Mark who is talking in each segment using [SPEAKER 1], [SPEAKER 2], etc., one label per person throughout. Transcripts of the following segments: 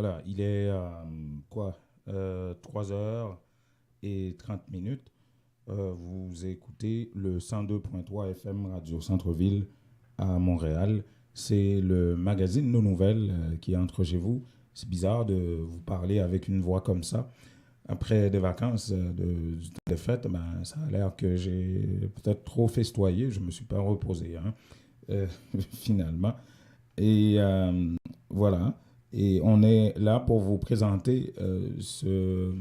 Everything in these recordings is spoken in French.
[SPEAKER 1] Voilà, il est 3h30. Vous écoutez le 102.3 FM Radio Centre-Ville à Montréal. C'est le magazine Nos Nouvelles qui entre chez vous. C'est bizarre de vous parler avec une voix comme ça. Après des vacances des fêtes, ça a l'air que j'ai peut-être trop festoyé. Je ne me suis pas reposé, finalement. Et voilà. Et on est là pour vous présenter ce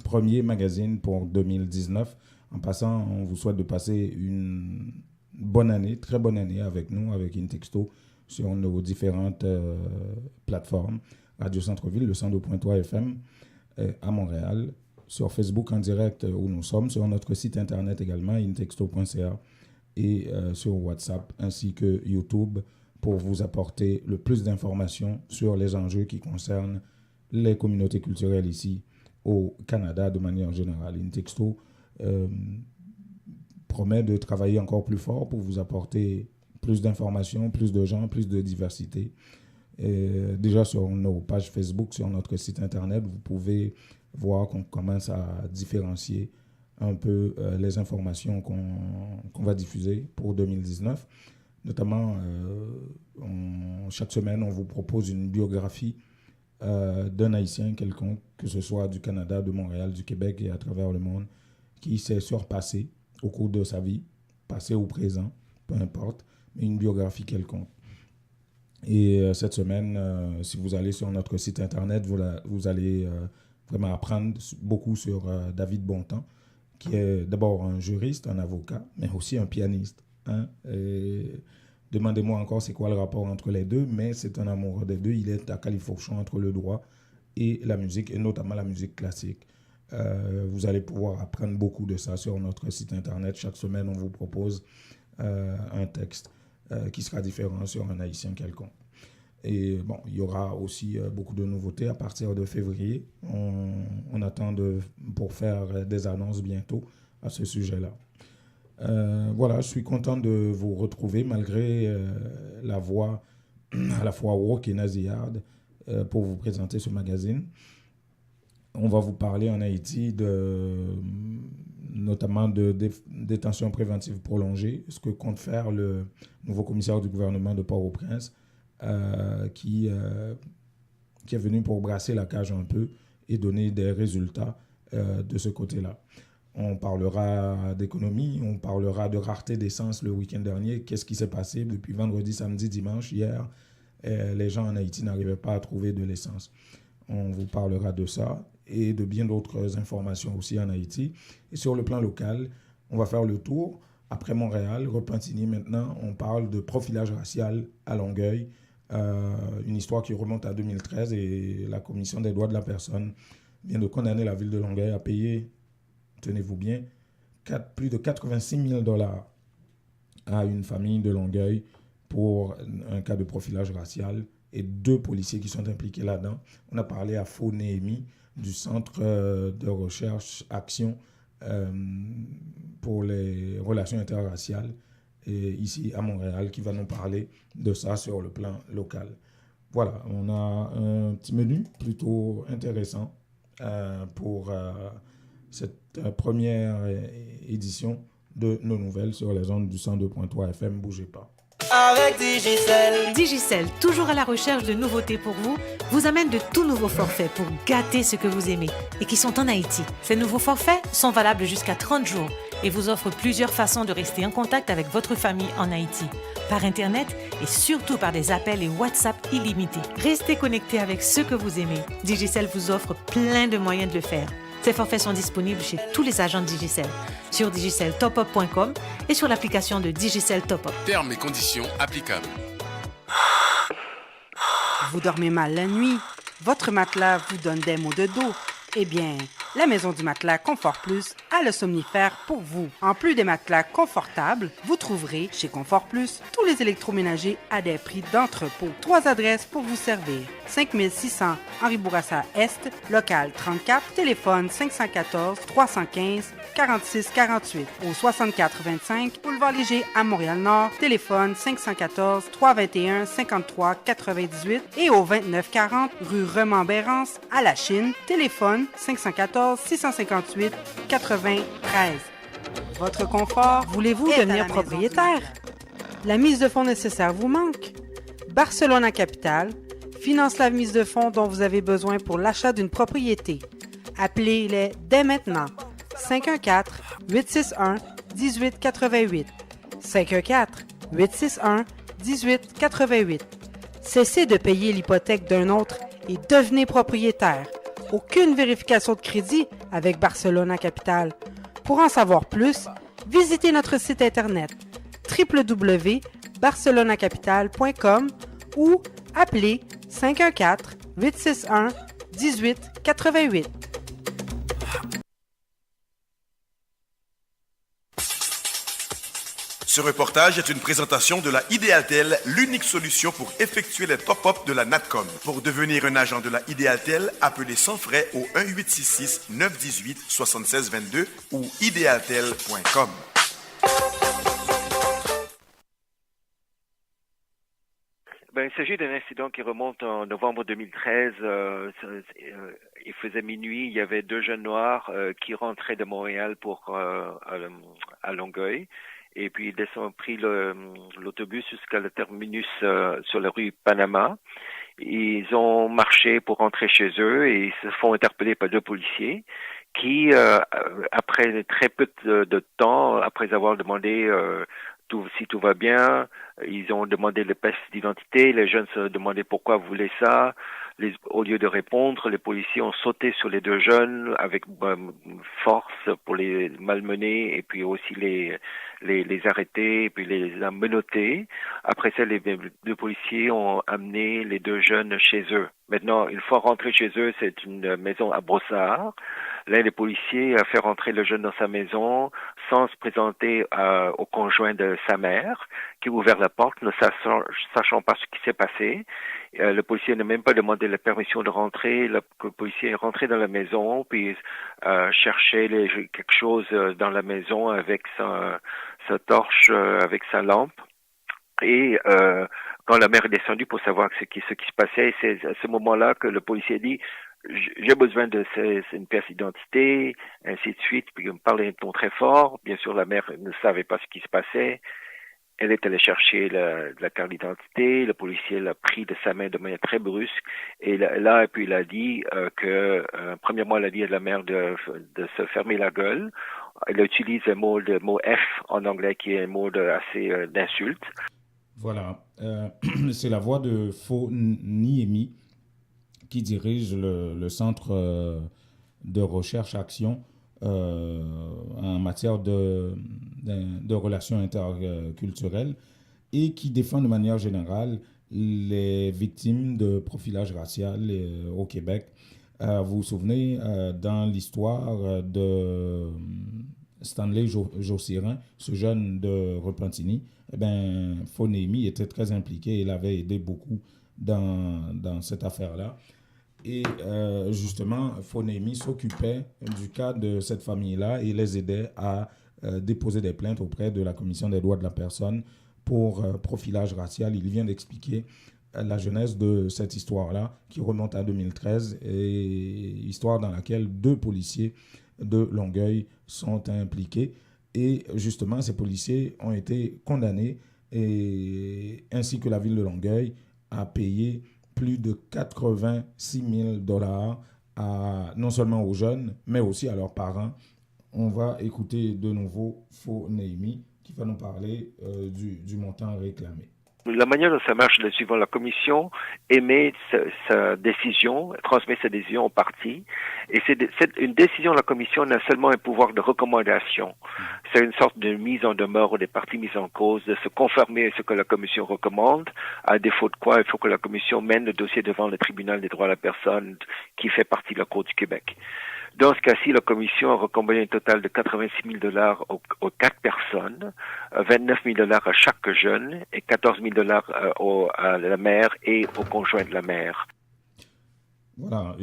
[SPEAKER 1] premier magazine pour 2019. En passant, on vous souhaite de passer une bonne année, très bonne année avec nous, avec Intexto, sur nos différentes plateformes. Radio Centre-Ville, le 102.3 FM à Montréal, sur Facebook en direct où nous sommes, sur notre site internet également, intexto.ca, et sur WhatsApp ainsi que YouTube, pour vous apporter le plus d'informations sur les enjeux qui concernent les communautés culturelles ici au Canada de manière générale. Intexto promet de travailler encore plus fort pour vous apporter plus d'informations, plus de gens, plus de diversité. Et déjà sur nos pages Facebook, sur notre site internet, vous pouvez voir qu'on commence à différencier un peu les informations qu'on va diffuser pour 2019. Notamment, chaque semaine, on vous propose une biographie d'un Haïtien quelconque, que ce soit du Canada, de Montréal, du Québec et à travers le monde, qui s'est surpassé au cours de sa vie, passé ou présent, peu importe, mais une biographie quelconque. Et cette semaine, si vous allez sur notre site internet, vous allez vraiment apprendre beaucoup sur David Bontemps, qui est d'abord un juriste, un avocat, mais aussi un pianiste. Demandez-moi encore c'est quoi le rapport entre les deux, mais c'est un amoureux des deux. Il est à califourchon entre le droit et la musique, et notamment la musique classique. Vous allez pouvoir apprendre beaucoup de ça sur notre site internet. Chaque semaine, on vous propose un texte qui sera différent sur un Haïtien quelconque. Et bon, il y aura aussi beaucoup de nouveautés à partir de février. On attend pour faire des annonces bientôt à ce sujet-là. Voilà, je suis content de vous retrouver malgré la voix à la fois rauque et nasillarde pour vous présenter ce magazine. On va vous parler en Haïti notamment de détention préventive prolongée, ce que compte faire le nouveau commissaire du gouvernement de Port-au-Prince, qui est venu pour brasser la cage un peu et donner des résultats de ce côté-là. On parlera d'économie, on parlera de rareté d'essence le week-end dernier. Qu'est-ce qui s'est passé depuis vendredi, samedi, dimanche, hier? Les gens en Haïti n'arrivaient pas à trouver de l'essence. On vous parlera de ça et de bien d'autres informations aussi en Haïti. Et sur le plan local, on va faire le tour. Après Montréal, Repentigny maintenant, on parle de profilage racial à Longueuil. Une histoire qui remonte à 2013 et la Commission des droits de la personne vient de condamner la ville de Longueuil à payer, tenez-vous bien, plus de 86 000 $ à une famille de Longueuil pour un cas de profilage racial et 2 policiers qui sont impliqués là-dedans. On a parlé à Faux Néhémie du Centre de recherche Action pour les relations interraciales et ici à Montréal qui va nous parler de ça sur le plan local. Voilà, on a un petit menu plutôt intéressant pour cette première édition de Nos Nouvelles sur les ondes du 102.3 FM. Bougez pas.
[SPEAKER 2] Avec Digicel.
[SPEAKER 3] Digicel, toujours à la recherche de nouveautés pour vous, vous amène de tout nouveaux forfaits pour gâter ce que vous aimez et qui sont en Haïti. Ces nouveaux forfaits sont valables jusqu'à 30 jours et vous offrent plusieurs façons de rester en contact avec votre famille en Haïti. Par Internet et surtout par des appels et WhatsApp illimités. Restez connectés avec ce que vous aimez. Digicel vous offre plein de moyens de le faire. Ces forfaits sont disponibles chez tous les agents de Digicel, sur digiceltopup.com et sur l'application de Digicel Top Up.
[SPEAKER 4] Termes et conditions applicables.
[SPEAKER 5] Vous dormez mal la nuit, votre matelas vous donne des maux de dos. Eh bien,
[SPEAKER 4] La Maison du Matelas Confort Plus a le somnifère pour vous. En plus des matelas confortables, vous trouverez chez Confort Plus tous les électroménagers à des prix d'entrepôt. 3 adresses pour vous servir. 5600 Henri Bourassa Est, local 34, téléphone 514 315 46 48. Au 6425 Boulevard Léger à Montréal-Nord, téléphone 514 321 53 98 et au 2940 rue Remembérance à La Chine, téléphone 514 658 93. Votre confort, voulez-vous devenir propriétaire? La mise de fonds nécessaire vous manque? Barcelona Capital finance la mise de fonds dont vous avez besoin pour l'achat d'une propriété. Appelez-les dès maintenant. 514-861-1888. 514-861-1888. Cessez de payer l'hypothèque d'un autre et devenez propriétaire. Aucune vérification de crédit avec Barcelona Capital. Pour en savoir plus, visitez notre site internet www.barcelonacapital.com ou appelez 514-861-1888.
[SPEAKER 5] Ce reportage est une présentation de la Idealtel, l'unique solution pour effectuer les top-up de la Natcom. Pour devenir un agent de la Idealtel, appelez sans frais au 1-866-918-7622 ou idealtel.com.
[SPEAKER 6] Il s'agit d'un incident qui remonte en novembre 2013. Il faisait minuit. Il y avait 2 jeunes noirs qui rentraient de Montréal à Longueuil. Et puis ils ont pris l'autobus jusqu'à le terminus sur la rue Panama. Ils ont marché pour rentrer chez eux et ils se font interpeller par 2 policiers qui, après très peu de temps, après avoir demandé si tout va bien, ils ont demandé le test d'identité. Les jeunes se demandaient pourquoi vous voulez ça. Au lieu de répondre, les policiers ont sauté sur les 2 jeunes avec force pour les malmener et puis aussi les arrêter et puis les menotter. Après ça, les 2 policiers ont amené les 2 jeunes chez eux. Maintenant, une fois rentrés chez eux, c'est une maison à Brossard. L'un des policiers a fait rentrer le jeune dans sa maison sans se présenter au conjoint de sa mère, qui a ouvert la porte, ne sachant pas ce qui s'est passé. Le policier n'a même pas demandé la permission de rentrer. Le policier est rentré dans la maison, puis cherchait quelque chose dans la maison avec sa torche, avec sa lampe. Et quand la mère est descendue pour savoir ce qui se passait, c'est à ce moment-là que le policier dit j'ai besoin de une pièce d'identité, ainsi de suite, puis il me parlait d'un ton très fort. Bien sûr, la mère ne savait pas ce qui se passait. Elle est allée chercher la carte d'identité. Le policier l'a pris de sa main de manière très brusque. Et puis il a dit premièrement, il a dit à la mère de se fermer la gueule. Elle utilise le mot F en anglais, qui est un mot assez d'insulte.
[SPEAKER 1] Voilà. C'est la voix de Fo Niemi, qui dirige le centre de recherche-action en matière de relations interculturelles et qui défend de manière générale les victimes de profilage racial au Québec. Vous vous souvenez, dans l'histoire de Stanley Jossirin, ce jeune de Repentigny, Fo Niemi était très impliqué. Il avait aidé beaucoup dans cette affaire-là. Et justement, Fo Niemi s'occupait du cas de cette famille-là et les aidait à déposer des plaintes auprès de la Commission des droits de la personne pour profilage racial. Il vient d'expliquer la genèse de cette histoire-là qui remonte à 2013 et histoire dans laquelle 2 policiers de Longueuil sont impliqués. Et justement, ces policiers ont été condamnés ainsi que la ville de Longueuil a payé plus de 86 000 $, non seulement aux jeunes, mais aussi à leurs parents. On va écouter de nouveau Fo Niemi qui va nous parler du montant réclamé.
[SPEAKER 6] La manière dont ça marche, c'est suivant. La commission émet sa décision, transmet sa décision au parti, et une décision de la commission n'a seulement un pouvoir de recommandation. C'est une sorte de mise en demeure des partis mis en cause de se conformer à ce que la commission recommande, à défaut de quoi il faut que la commission mène le dossier devant le tribunal des droits de la personne qui fait partie de la Cour du Québec. Dans ce cas-ci, la commission a recommandé un total de 86 000 dollars aux 4 personnes, 29 000 dollars à chaque jeune et 14 000 dollars à la mère et au conjoint de la mère.
[SPEAKER 1] Voilà,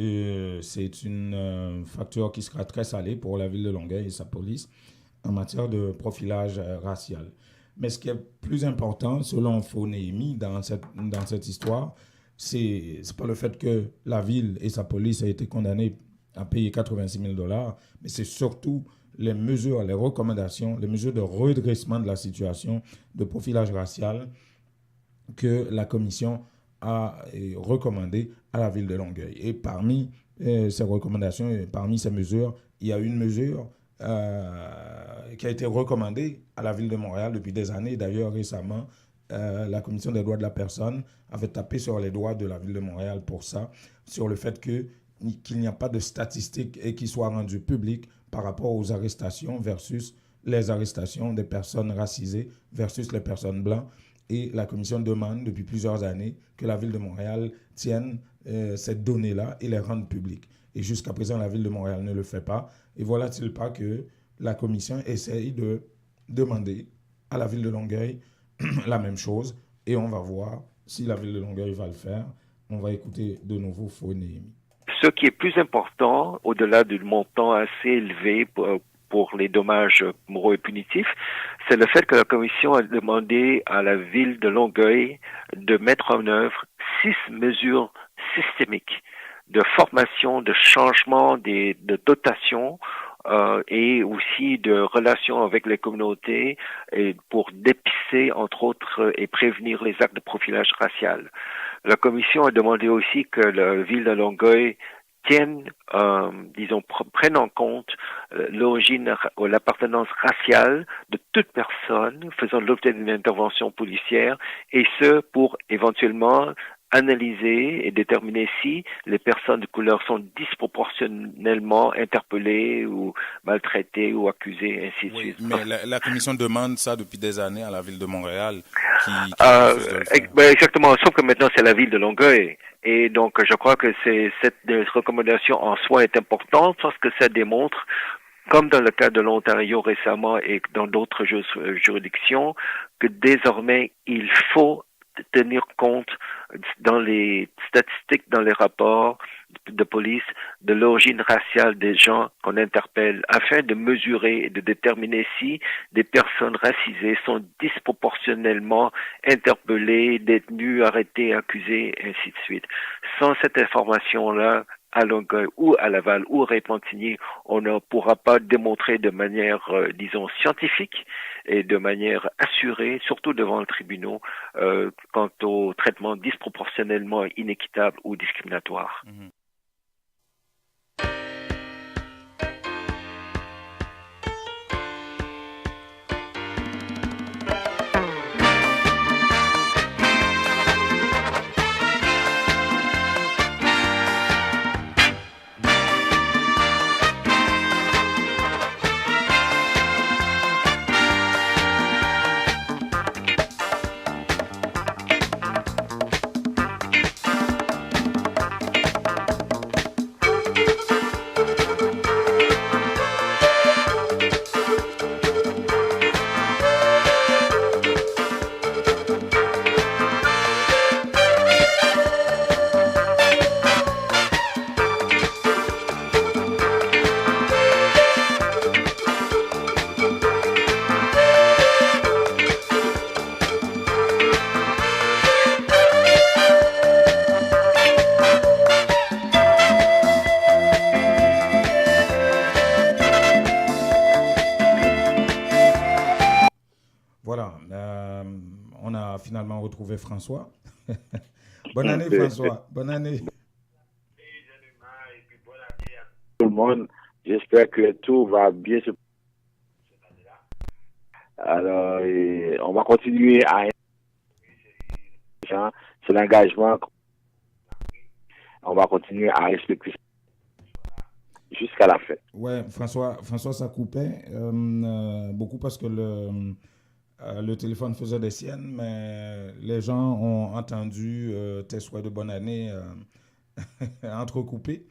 [SPEAKER 1] c'est une facture qui sera très salée pour la ville de Longueuil et sa police en matière de profilage racial. Mais ce qui est plus important, selon Fonémi, dans cette histoire, c'est pas le fait que la ville et sa police aient été condamnées à payer 86 000 dollars, mais c'est surtout les mesures, les recommandations, les mesures de redressement de la situation de profilage racial que la commission a recommandé à la ville de Longueuil. Et parmi ces recommandations, et parmi ces mesures, il y a une mesure qui a été recommandée à la ville de Montréal depuis des années. D'ailleurs, récemment, la commission des droits de la personne avait tapé sur les doigts de la ville de Montréal pour ça, sur le fait qu'il n'y a pas de statistiques et qui soient rendues publiques par rapport aux arrestations versus les arrestations des personnes racisées versus les personnes blanches. Et la commission demande depuis plusieurs années que la ville de Montréal tienne ces données-là et les rende publiques. Et jusqu'à présent, la ville de Montréal ne le fait pas. Et voilà-t-il pas que la commission essaye de demander à la ville de Longueuil la même chose. Et on va voir si la ville de Longueuil va le faire. On va écouter de nouveau Fonémi.
[SPEAKER 6] Ce qui est plus important, au-delà du montant assez élevé pour les dommages moraux et punitifs, c'est le fait que la commission a demandé à la ville de Longueuil de mettre en œuvre 6 mesures systémiques de formation, de changement, de dotation et aussi de relations avec les communautés et pour dépister, entre autres, et prévenir les actes de profilage racial. La commission a demandé aussi que la ville de Longueuil prennent en compte l'origine ou l'appartenance raciale de toute personne faisant l'objet d'une intervention policière, et ce pour éventuellement analyser et déterminer si les personnes de couleur sont disproportionnellement interpellées ou maltraitées ou accusées, ainsi de suite.
[SPEAKER 1] Mais la commission demande ça depuis des années à la ville de Montréal qui refuse de le faire.
[SPEAKER 6] Exactement, sauf que maintenant c'est la ville de Longueuil. Et donc je crois que cette recommandation en soi est importante parce que ça démontre, comme dans le cas de l'Ontario récemment et dans d'autres juridictions, que désormais il faut tenir compte dans les statistiques, dans les rapports de police, de l'origine raciale des gens qu'on interpelle, afin de mesurer et de déterminer si des personnes racisées sont disproportionnellement interpellées, détenues, arrêtées, accusées, ainsi de suite. Sans cette information-là, à Longueuil ou à Laval ou à Repentigny, on ne pourra pas démontrer de manière, disons, scientifique et de manière assurée, surtout devant le tribunal, quant au traitement disproportionnellement inéquitable ou discriminatoire.
[SPEAKER 1] Mm-hmm. On a finalement retrouvé François. Bonne année, François. Bonne année.
[SPEAKER 7] Tout le monde, j'espère que tout va bien se passer. Alors, on va continuer à... C'est l'engagement. On va continuer à respecter jusqu'à la fin.
[SPEAKER 1] Ouais, François, ça coupait beaucoup parce que le téléphone faisait des siennes, mais les gens ont entendu tes souhaits de bonne année entrecoupés.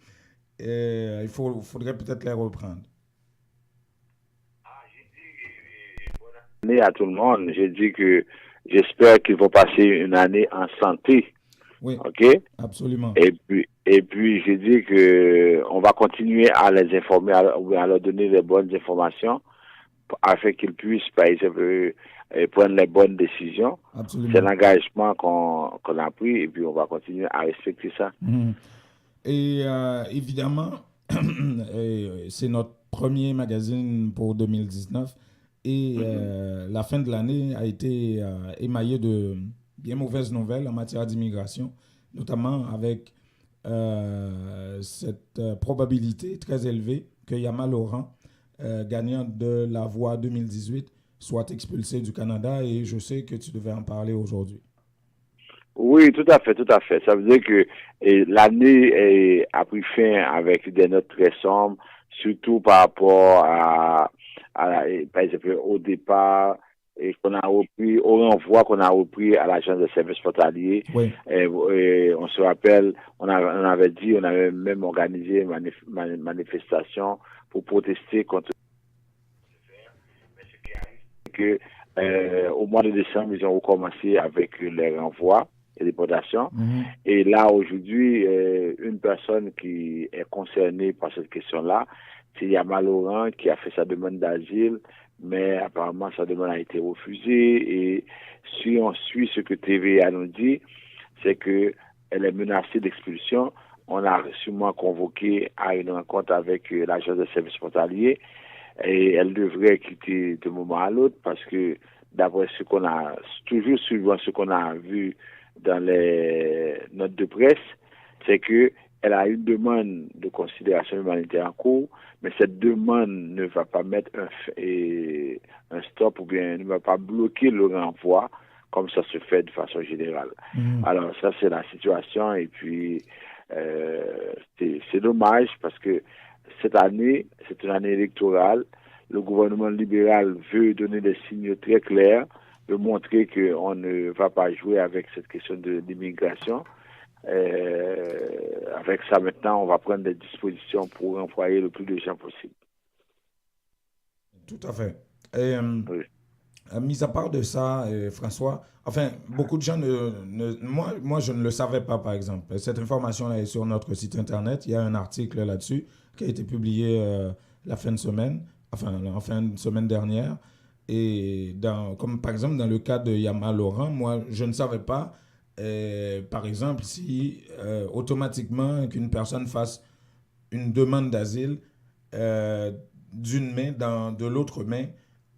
[SPEAKER 1] faudrait peut-être les reprendre.
[SPEAKER 7] Année à tout le monde. J'ai dit que j'espère qu'ils vont passer une année en santé.
[SPEAKER 1] Oui,
[SPEAKER 7] OK?
[SPEAKER 1] absolument.
[SPEAKER 7] Et puis j'ai dit que on va continuer à les informer, ou à leur donner les bonnes informations afin qu'ils puissent, par exemple, prendre les bonnes décisions.
[SPEAKER 1] Absolument.
[SPEAKER 7] C'est l'engagement qu'on a pris et puis on va continuer à respecter ça.
[SPEAKER 1] Et évidemment, c'est notre premier magazine pour 2019 et la fin de l'année a été émaillée de bien mauvaises nouvelles en matière d'immigration, notamment avec cette probabilité très élevée que Yama Laurent, gagnant de la voix 2018, soit expulsé du Canada, et je sais que tu devais en parler aujourd'hui.
[SPEAKER 7] Oui, tout à fait, tout à fait. Ça veut dire que l'année a pris fin avec des notes très sombres, surtout par rapport par exemple, au départ et qu'on a repris, au renvoi qu'on a repris à l'agence de services frontaliers.
[SPEAKER 1] Oui.
[SPEAKER 7] Et on se rappelle, on avait dit, on avait même organisé une manifestation pour protester contre que au mois de décembre, ils ont recommencé avec les renvois et déportations. Et là, aujourd'hui, une personne qui est concernée par cette question-là, c'est Yama Laurent qui a fait sa demande d'asile, mais apparemment sa demande a été refusée. Et si on suit ce que TVA nous dit, c'est que elle est menacée d'expulsion. On a sûrement convoqué à une rencontre avec l'agence de services frontaliers et elle devrait quitter de moment à l'autre parce que d'après ce qu'on a, toujours suivant ce qu'on a vu dans les notes de presse, c'est que elle a une demande de considération humanitaire en cours, mais cette demande ne va pas mettre un stop ou bien ne va pas bloquer le renvoi comme ça se fait de façon générale. Alors ça, c'est la situation et puis c'est dommage parce que cette année, c'est une année électorale. Le gouvernement libéral veut donner des signaux très clairs, de montrer qu'on ne va pas jouer avec cette question de l'immigration. Avec ça, maintenant, on va prendre des dispositions pour employer le plus de gens possible.
[SPEAKER 1] Tout à fait. Et,
[SPEAKER 7] oui.
[SPEAKER 1] Mis à part de ça, François, enfin, beaucoup de gens, moi, je ne le savais pas, par exemple. Cette information-là est sur notre site Internet. Il y a un article là-dessus qui a été publié la fin de semaine, en fin de semaine dernière. Et comme par exemple dans le cas de Yama Laurent, moi, je ne savais pas, par exemple, si automatiquement qu'une personne fasse une demande d'asile d'une main, de l'autre main,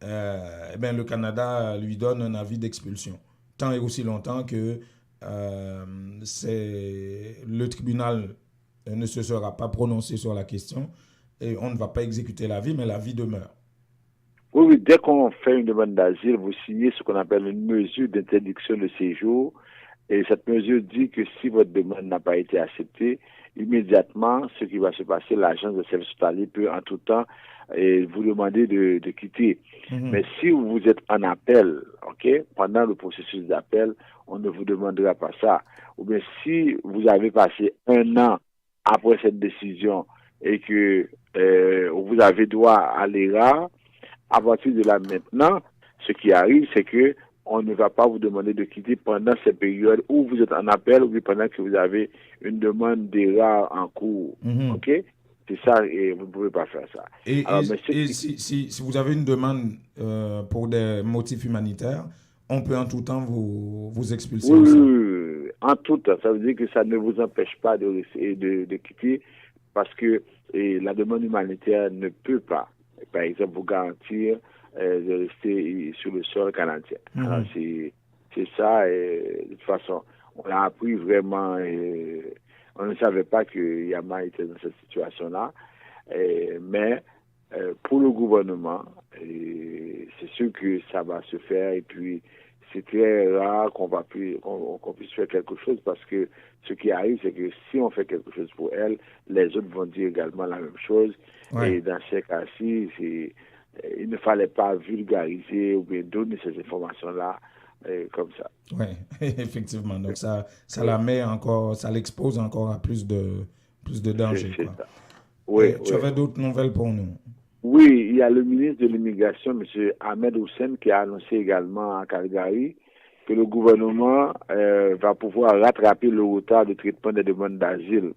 [SPEAKER 1] le Canada lui donne un avis d'expulsion. Tant et aussi longtemps que le tribunal ne se sera pas prononcé sur la question et on ne va pas exécuter l'avis, mais l'avis demeure.
[SPEAKER 7] Oui, dès qu'on fait une demande d'asile, vous signez ce qu'on appelle une mesure d'interdiction de séjour. Et cette mesure dit que si votre demande n'a pas été acceptée, immédiatement, ce qui va se passer, l'agence de services frontaliers peut en tout temps vous demander de quitter. Mais si vous êtes en appel, ok, pendant le processus d'appel, on ne vous demandera pas ça. Ou bien si vous avez passé 1 an après cette décision et que vous avez droit à l'ERA, à partir de là maintenant, ce qui arrive, c'est que on ne va pas vous demander de quitter pendant ces périodes où vous êtes en appel ou pendant que vous avez une demande d'ERA en cours. OK? C'est ça, et vous ne pouvez pas faire ça.
[SPEAKER 1] Si vous avez une demande pour des motifs humanitaires, on peut en tout temps vous expulser aussi.
[SPEAKER 7] Oui, en tout temps. Ça veut dire que ça ne vous empêche pas de quitter parce que la demande humanitaire ne peut pas, par exemple, vous garantir de rester sur le sol canadien. Alors, c'est ça, et de toute façon, on a appris vraiment, on ne savait pas que Yama était dans cette situation-là, mais pour le gouvernement, c'est sûr que ça va se faire, et puis c'est très rare qu'on puisse faire quelque chose, parce que ce qui arrive, c'est que si on fait quelque chose pour elle, les autres vont dire également la même chose, et dans ces cas-ci, il ne fallait pas vulgariser ou bien donner ces informations-là comme ça.
[SPEAKER 1] Oui, effectivement. Donc ça la met encore, ça l'expose encore à plus de danger.
[SPEAKER 7] C'est ça. Oui,
[SPEAKER 1] Tu avais d'autres nouvelles pour nous?
[SPEAKER 7] Oui, il y a le ministre de l'Immigration, M. Ahmed Hussein, qui a annoncé également à Calgary que le gouvernement va pouvoir rattraper le retard de traitement des demandes d'asile.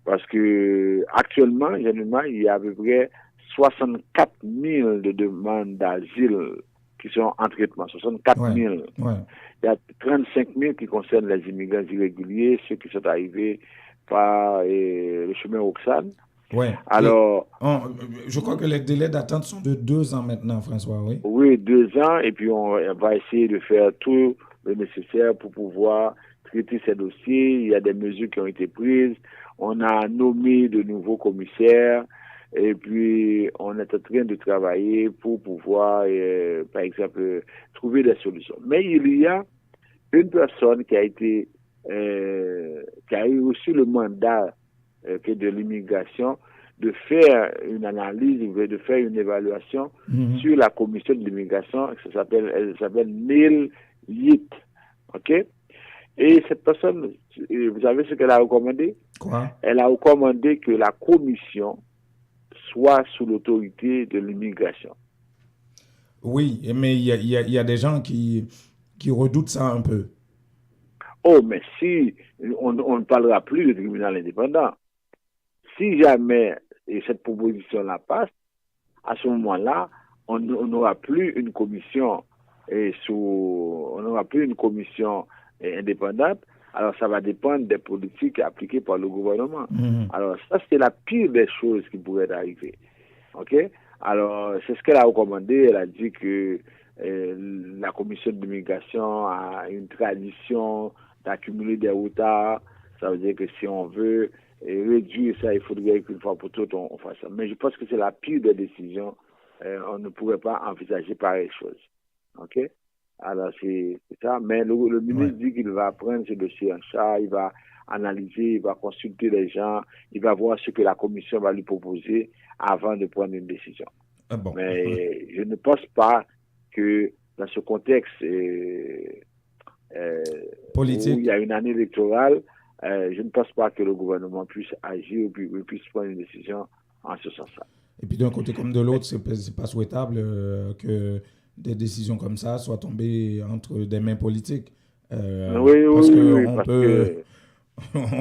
[SPEAKER 7] Parce que actuellement, généralement, il y a à peu près 64 000 de demandes d'asile qui sont en traitement. 64 000.
[SPEAKER 1] Ouais.
[SPEAKER 7] Il y a 35 000 qui concernent les immigrants irréguliers, ceux qui sont arrivés par le chemin Roxane.
[SPEAKER 1] Ouais.
[SPEAKER 7] Alors,
[SPEAKER 1] je crois que les délais d'attente sont de 2 ans maintenant, François, oui?
[SPEAKER 7] Oui, 2 ans, et puis on va essayer de faire tout le nécessaire pour pouvoir traiter ces dossiers. Il y a des mesures qui ont été prises. On a nommé de nouveaux commissaires, et puis on est en train de travailler pour pouvoir, par exemple, trouver des solutions. Mais il y a une personne qui a été, qui a eu aussi le mandat de l'immigration, de faire une analyse, de faire une évaluation sur la commission de l'immigration. Elle s'appelle Neil Yit. OK? Et cette personne, vous savez ce qu'elle a recommandé?
[SPEAKER 1] Quoi?
[SPEAKER 7] Elle a recommandé que la commission soit sous l'autorité de l'immigration.
[SPEAKER 1] Oui, mais il y a des gens qui redoutent ça un peu.
[SPEAKER 7] Oh, mais si on ne parlera plus de tribunal indépendant, si jamais cette proposition-là passe, à ce moment-là, on n'aura plus une commission indépendante. Alors, ça va dépendre des politiques appliquées par le gouvernement. Alors, ça, c'est la pire des choses qui pourraient arriver. OK? Alors, c'est ce qu'elle a recommandé. Elle a dit que la commission de l'immigration a une tradition d'accumuler des retards. Ça veut dire que si on veut réduire ça, il faudrait qu'une fois pour toutes, on fasse ça. Mais je pense que c'est la pire des décisions. On ne pourrait pas envisager pareille chose. OK? Alors, c'est ça. Mais le ministre dit qu'il va prendre ce dossier en charge, il va analyser, il va consulter les gens, il va voir ce que la commission va lui proposer avant de prendre une décision. Mais je ne pense pas que dans ce contexte
[SPEAKER 1] politique,
[SPEAKER 7] où il y a une année électorale, je ne pense pas que le gouvernement puisse agir ou puisse prendre une décision en ce sens-là.
[SPEAKER 1] Et puis d'un côté comme de l'autre, c'est pas souhaitable que des décisions comme ça soient tombées entre des mains politiques. Parce qu'on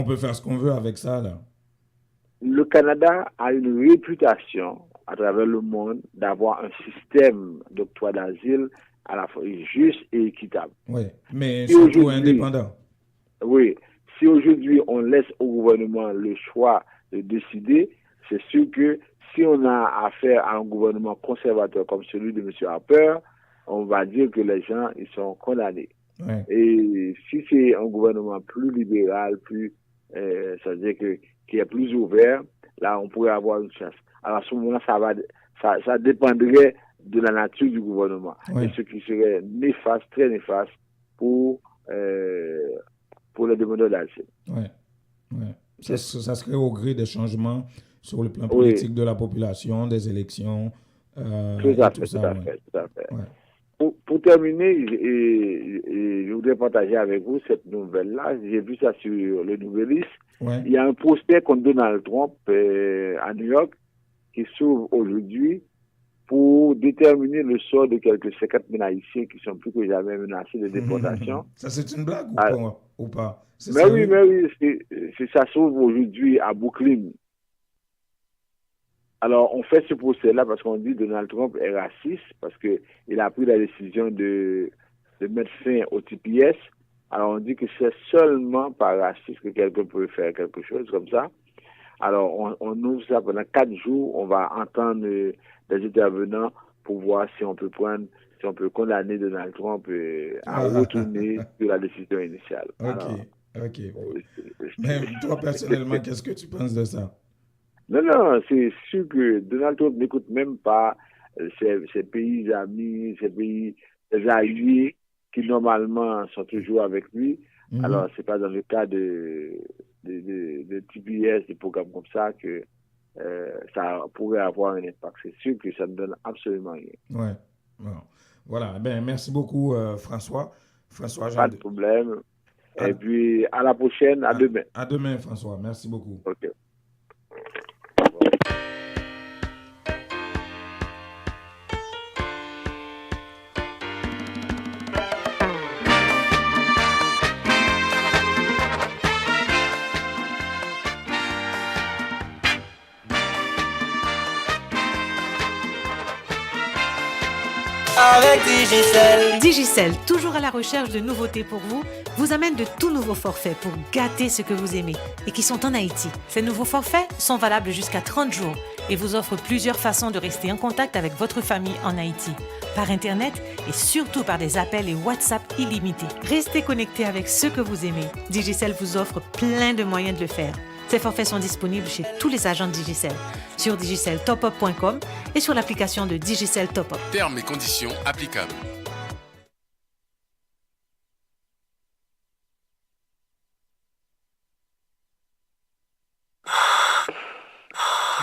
[SPEAKER 1] peut faire ce qu'on veut avec ça, là.
[SPEAKER 7] Le Canada a une réputation à travers le monde d'avoir un système d'octroi d'asile à la fois juste et équitable.
[SPEAKER 1] Oui, mais surtout indépendant.
[SPEAKER 7] Oui, si aujourd'hui on laisse au gouvernement le choix de décider, c'est sûr que si on a affaire à un gouvernement conservateur comme celui de M. Harper, on va dire que les gens ils sont condamnés.
[SPEAKER 1] Ouais.
[SPEAKER 7] Et si c'est un gouvernement plus libéral, ça veut dire qui est plus ouvert, là on pourrait avoir une chance. Alors à ce moment-là, ça dépendrait de la nature du gouvernement.
[SPEAKER 1] Ouais.
[SPEAKER 7] Et ce qui serait néfaste, très néfaste pour les demandeurs d'asile.
[SPEAKER 1] Ouais. Ça serait au gré des changements sur le plan politique de la population, des élections.
[SPEAKER 7] Tout à fait. Ouais. Pour terminer, je voudrais partager avec vous cette nouvelle-là. J'ai vu ça sur le Nouvelliste.
[SPEAKER 1] Ouais.
[SPEAKER 7] Il y a un procès contre Donald Trump à New York qui s'ouvre aujourd'hui pour déterminer le sort de quelques 50 000 Haïtiens qui sont plus que jamais menacés de déportation.
[SPEAKER 1] Ça, c'est une blague ou pas?
[SPEAKER 7] Mais oui, ça s'ouvre aujourd'hui à Brooklyn. Alors, on fait ce procès-là parce qu'on dit que Donald Trump est raciste, parce qu'il a pris la décision de mettre fin au TPS. Alors, on dit que c'est seulement par racisme que quelqu'un peut faire quelque chose comme ça. Alors, on ouvre ça pendant 4 jours. On va entendre des intervenants pour voir si on peut condamner Donald Trump à retourner sur la décision initiale.
[SPEAKER 1] OK. Mais toi, personnellement, qu'est-ce que tu penses de ça?
[SPEAKER 7] Non, c'est sûr que Donald Trump n'écoute même pas ses pays amis, ses alliés qui normalement sont toujours avec lui. Alors, c'est pas dans le cas de TPS, des programmes comme ça, que ça pourrait avoir un impact. C'est sûr que ça ne donne absolument rien.
[SPEAKER 1] Ouais. Bon. Voilà. Merci beaucoup, François.
[SPEAKER 7] Pas de problème. Et puis, à la prochaine, à demain.
[SPEAKER 1] À demain, François. Merci beaucoup.
[SPEAKER 7] OK.
[SPEAKER 2] Digicel.
[SPEAKER 3] Digicel, toujours à la recherche de nouveautés pour vous, vous amène de tout nouveaux forfaits pour gâter ce que vous aimez et qui sont en Haïti. Ces nouveaux forfaits sont valables jusqu'à 30 jours et vous offrent plusieurs façons de rester en contact avec votre famille en Haïti. Par Internet et surtout par des appels et WhatsApp illimités. Restez connectés avec ceux que vous aimez. Digicel vous offre plein de moyens de le faire. Ces forfaits sont disponibles chez tous les agents de Digicel, sur digiceltopup.com et sur l'application de Digicel Top Up.
[SPEAKER 8] Termes et conditions applicables.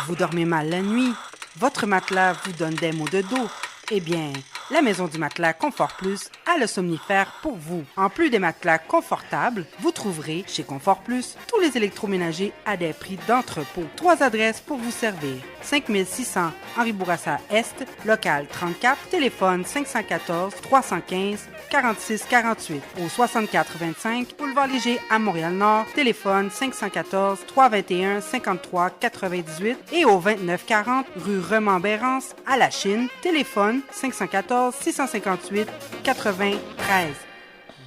[SPEAKER 4] Vous dormez mal la nuit? Votre matelas vous donne des maux de dos? Eh bien, la Maison du Matelas Confort Plus a le somnifère pour vous. En plus des matelas confortables, vous trouverez chez Confort Plus tous les électroménagers à des prix d'entrepôt. 3 adresses pour vous servir. 5600 Henri Bourassa Est, local 34, téléphone 514 315 46 48. Au 6425 Boulevard Léger à Montréal-Nord, téléphone 514 321 53 98 et au 2940 rue Remembérance à La Chine, téléphone 514 658 93.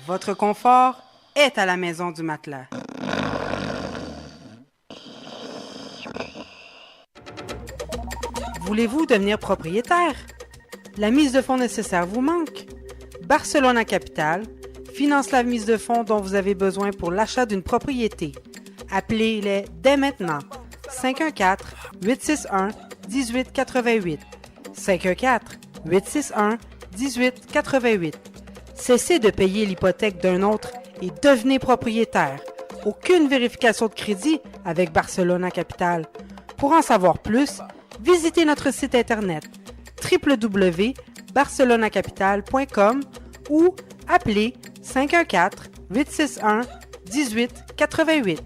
[SPEAKER 4] Votre confort est à la Maison du Matelas. Voulez-vous devenir propriétaire? La mise de fonds nécessaire vous manque? Barcelona Capital finance la mise de fonds dont vous avez besoin pour l'achat d'une propriété. Appelez-les dès maintenant. 514-861-1888. 514-861-1888. Cessez de payer l'hypothèque d'un autre et devenez propriétaire. Aucune vérification de crédit avec Barcelona Capital. Pour en savoir plus, visitez notre site internet www.barcelonacapital.com ou appelez 514-861-1888.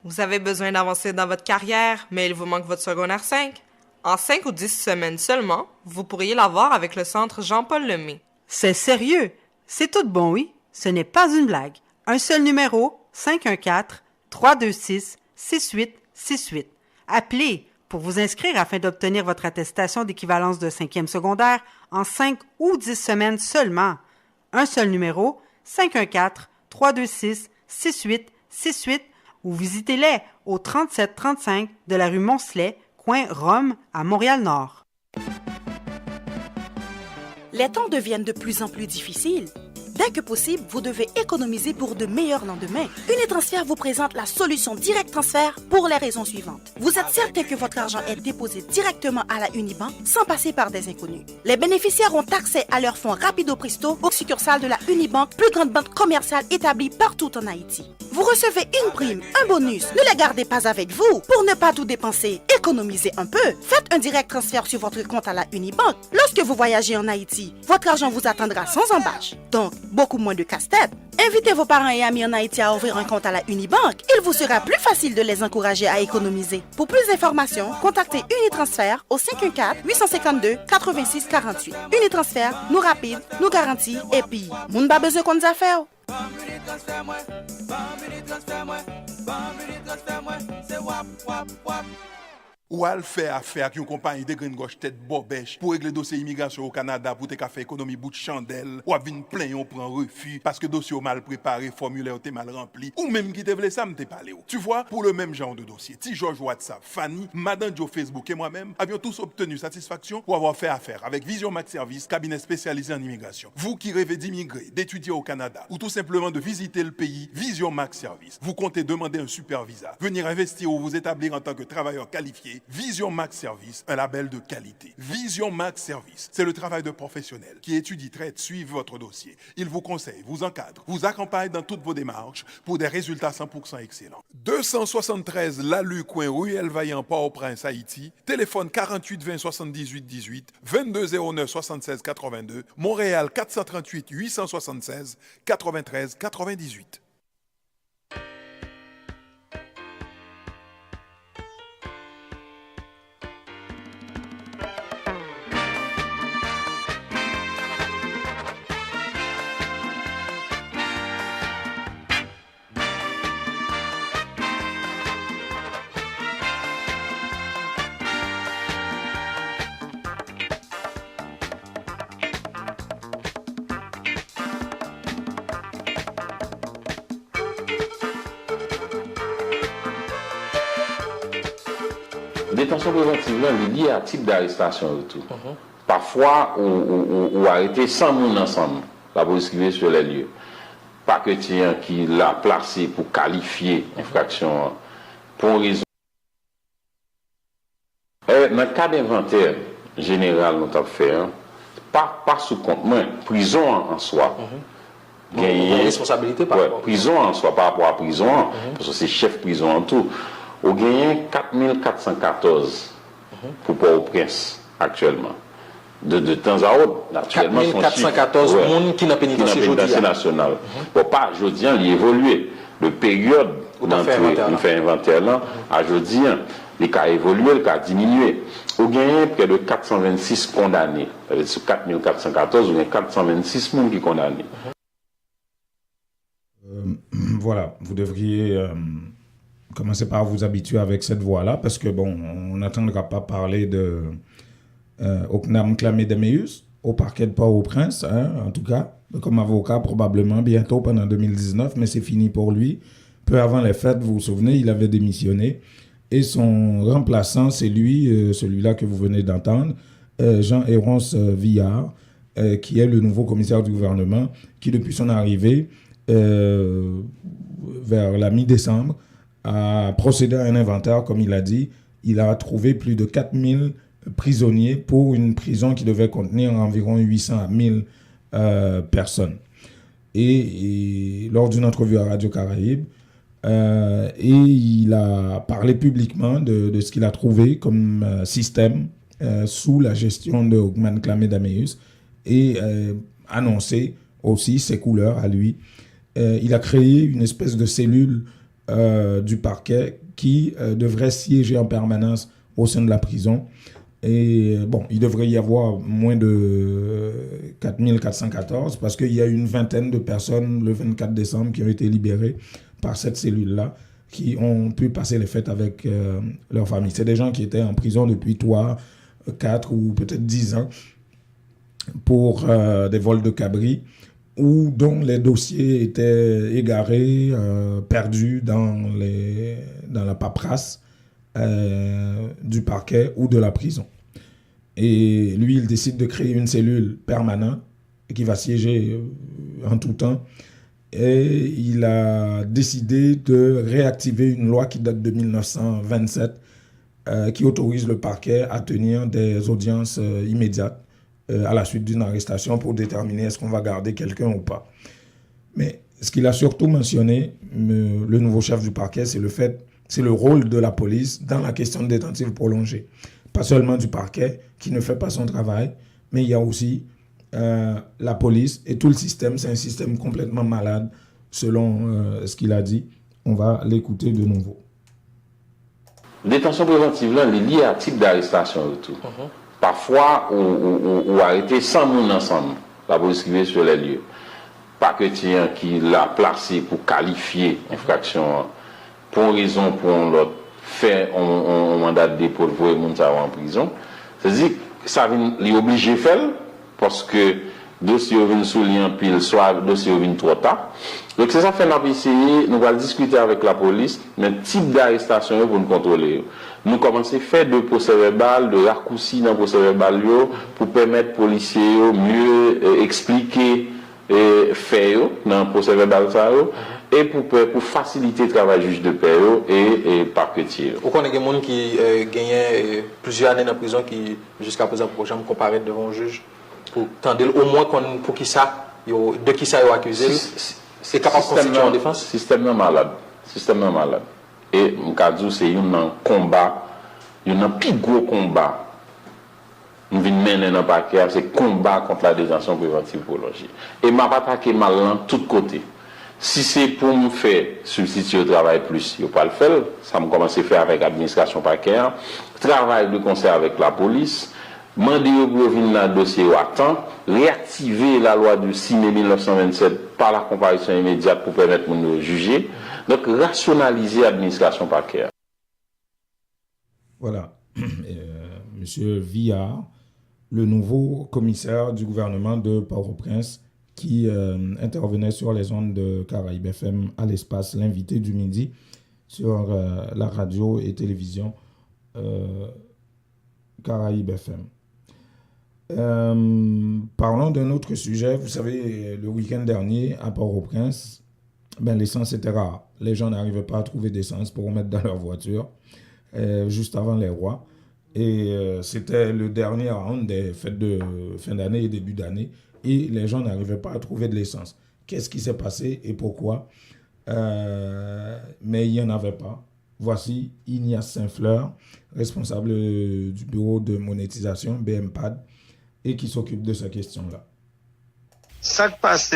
[SPEAKER 9] Vous avez besoin d'avancer dans votre carrière, mais il vous manque votre secondaire 5? En 5 ou 10 semaines seulement, vous pourriez l'avoir avec le centre Jean-Paul Lemay.
[SPEAKER 4] C'est sérieux? C'est tout bon, oui? Ce n'est pas une blague. Un seul numéro, 514-326-6868. Appelez pour vous inscrire afin d'obtenir votre attestation d'équivalence de 5e secondaire en 5 ou 10 semaines seulement. Un seul numéro, 514-326-6868 ou visitez-les au 3735 de la rue Moncelet, coin Rome, à Montréal-Nord.
[SPEAKER 10] Les temps deviennent de plus en plus difficiles. Dès que possible, vous devez économiser pour de meilleurs lendemains. Unitransfert vous présente la solution Direct Transfert pour les raisons suivantes. Vous êtes certain que votre argent est déposé directement à la Unibank sans passer par des inconnus. Les bénéficiaires ont accès à leurs fonds rapido presto aux succursales de la Unibank, plus grande banque commerciale établie partout en Haïti. Vous recevez une prime, un bonus. Ne les gardez pas avec vous. Pour ne pas tout dépenser, économisez un peu. Faites un direct transfert sur votre compte à la Unibank. Lorsque vous voyagez en Haïti, votre argent vous attendra sans embâche. Donc, beaucoup moins de casse-tête. Invitez vos parents et amis en Haïti à ouvrir un compte à la Unibank. Il vous sera plus facile de les encourager à économiser. Pour plus d'informations, contactez Unitransfert au 514-852-8648. Unitransfert, nous rapide, nous garantit et puis, moun ba besoin qu'on nous a fait.
[SPEAKER 11] Ou al faire affaire avec une compagnie de green gauche tête bobèche pour régler dossier immigration au Canada pour te faire économie bout de chandelle ou à venir plein on prend refus parce que dossier mal préparé, formulaire t'es mal rempli ou même qui te voulait ça me t'es parlé. Tu vois, pour le même genre de dossier, T George WhatsApp, Fanny, Madame Joe Facebook et moi-même avions tous obtenu satisfaction pour avoir fait affaire avec Vision Max Service, cabinet spécialisé en immigration. Vous qui rêvez d'immigrer, d'étudier au Canada ou tout simplement de visiter le pays, Vision Max Service. Vous comptez demander un super visa, venir investir ou vous établir en tant que travailleur qualifié. Vision Max Service, un label de qualité. Vision Max Service, c'est le travail de professionnels qui étudie, traite, suivent votre dossier. Il vous conseille, vous encadre, vous accompagne dans toutes vos démarches pour des résultats 100% excellents. 273 Lalu, coin Ruelle Vaillant, Port-au-Prince, Haïti. Téléphone 48 20 78 18, 22 09 76 82. Montréal 438 876 93 98.
[SPEAKER 12] Détention préventive, là, est liée à type d'arrestation et tout. Parfois, ou arrêté sans monde ensemble. La police qui vient sur les lieux. Pas que tiens qui l'a placé pour qualifier l'infraction pour une raison. Dans le cas d'inventaire général, nous avons fait, pas sous compte, mais prison en soi.
[SPEAKER 13] Une responsabilité par rapport.
[SPEAKER 12] Prison en soi, par rapport à prison, parce que c'est chef prison en tout. On gagne 4414 pour Port-au-Prince actuellement. De temps à autre, naturellement,
[SPEAKER 13] 4414 personnes qui n'ont pénitentiaire
[SPEAKER 12] national. Bon, pas aujourd'hui, il évolué. Le période nous fait inventaire là, à aujourd'hui, les cas évolué, les cas diminué. On gagne près de 426 condamnés. Sur 4414, on a 426 personnes qui sont condamnées.
[SPEAKER 1] Voilà, vous devriez commencer par vous habituer avec cette voix-là, parce que bon, on n'attendra pas parler de Oknam Klamé-Demeus au parquet de Port-au-Prince, hein, en tout cas, comme avocat probablement bientôt pendant 2019, mais c'est fini pour lui. Peu avant les fêtes, vous vous souvenez, il avait démissionné et son remplaçant, c'est lui, celui-là que vous venez d'entendre, Jean-Héronce Villard, qui est le nouveau commissaire du gouvernement, qui depuis son arrivée vers la mi-décembre a procédé à un inventaire, comme il a dit. Il a trouvé plus de 4000 prisonniers pour une prison qui devait contenir environ 800 à 1000 personnes. Et lors d'une entrevue à Radio Caraïbe, et il a parlé publiquement de ce qu'il a trouvé comme système sous la gestion de Okman Klamé-Demeus et annoncé aussi ses couleurs à lui. Il a créé une espèce de cellule du parquet qui devrait siéger en permanence au sein de la prison. Et bon, il devrait y avoir moins de 4414 parce qu'il y a une vingtaine de personnes le 24 décembre qui ont été libérées par cette cellule-là, qui ont pu passer les fêtes avec leur famille. C'est des gens qui étaient en prison depuis 3, 4 ou peut-être 10 ans pour des vols de cabris, ou dont les dossiers étaient égarés, perdus dans la paperasse du parquet ou de la prison. Et lui, il décide de créer une cellule permanente qui va siéger en tout temps. Et il a décidé de réactiver une loi qui date de 1927 qui autorise le parquet à tenir des audiences immédiates à la suite d'une arrestation pour déterminer est-ce qu'on va garder quelqu'un ou pas. Mais ce qu'il a surtout mentionné, le nouveau chef du parquet, c'est le rôle de la police dans la question de détentive prolongée. Pas seulement du parquet qui ne fait pas son travail, mais il y a aussi la police et tout le système. C'est un système complètement malade, selon ce qu'il a dit. On va l'écouter de nouveau.
[SPEAKER 12] Détention préventive, là, elle est liée à type d'arrestation et tout. Parfois, ou arrêté sans monde ensemble, la police qui vient sur les lieux. Pas que tiens qui l'a placé pour qualifier l'infraction pour une raison, pour l'autre, fait un mandat de dépôt pour les gens en prison. C'est-à-dire que ça est obligé de faire parce que dossier vient sous lien pile, soit dossier vient trop tard. Donc c'est ça fait nous essayer, nous allons discuter avec la police, mais type d'arrestation pour nous contrôler. Nous commençons à faire de procès-verbal, de raccourcis dans le procès-verbal pour permettre aux policiers mieux expliquer et faire dans le procès-verbal et pour faciliter le travail du juge de paix et parquetier.
[SPEAKER 13] Vous connaissez des gens qui gagnent plusieurs années en prison qui jusqu'à présent pour jamais comparaître devant un juge pour tendre au moins pour qui ça de qui ça est accusé c'est capable de constituer en défense.
[SPEAKER 12] Système malade. Et Mkadou c'est un combat, un plus gros combat. Nous venons mener dans le paquet, c'est combat contre la détention préventive prolongée. Et m'a pas attaqué mal de tous côtés. Si c'est pour me faire substituer au travail plus, je ne vais pas le faire. Ça me commence à faire avec l'administration paquet. Travail de concert avec la police. Demander pour venir dans le dossier à temps. Réactiver la loi du 6 mai 1927 par la comparution immédiate pour permettre de nous juger. Donc, rationaliser l'administration paquet.
[SPEAKER 1] Voilà. Monsieur Villard, le nouveau commissaire du gouvernement de Port-au-Prince, qui intervenait sur les ondes de Caraïbe FM à l'espace, l'invité du midi, sur la radio et télévision Caraïbes FM. Parlons d'un autre sujet. Vous savez, le week-end dernier, à Port-au-Prince, l'essence était rare. Les gens n'arrivaient pas à trouver d'essence pour mettre dans leur voiture, juste avant les rois. Et c'était le dernier round des fêtes de fin d'année et début d'année. Et les gens n'arrivaient pas à trouver de l'essence. Qu'est-ce qui s'est passé et pourquoi? Mais il n'y en avait pas. Voici Ignace Saint-Fleur, responsable du bureau de monétisation, BMPAD, et qui s'occupe de ces questions-là.
[SPEAKER 14] Ça qui passe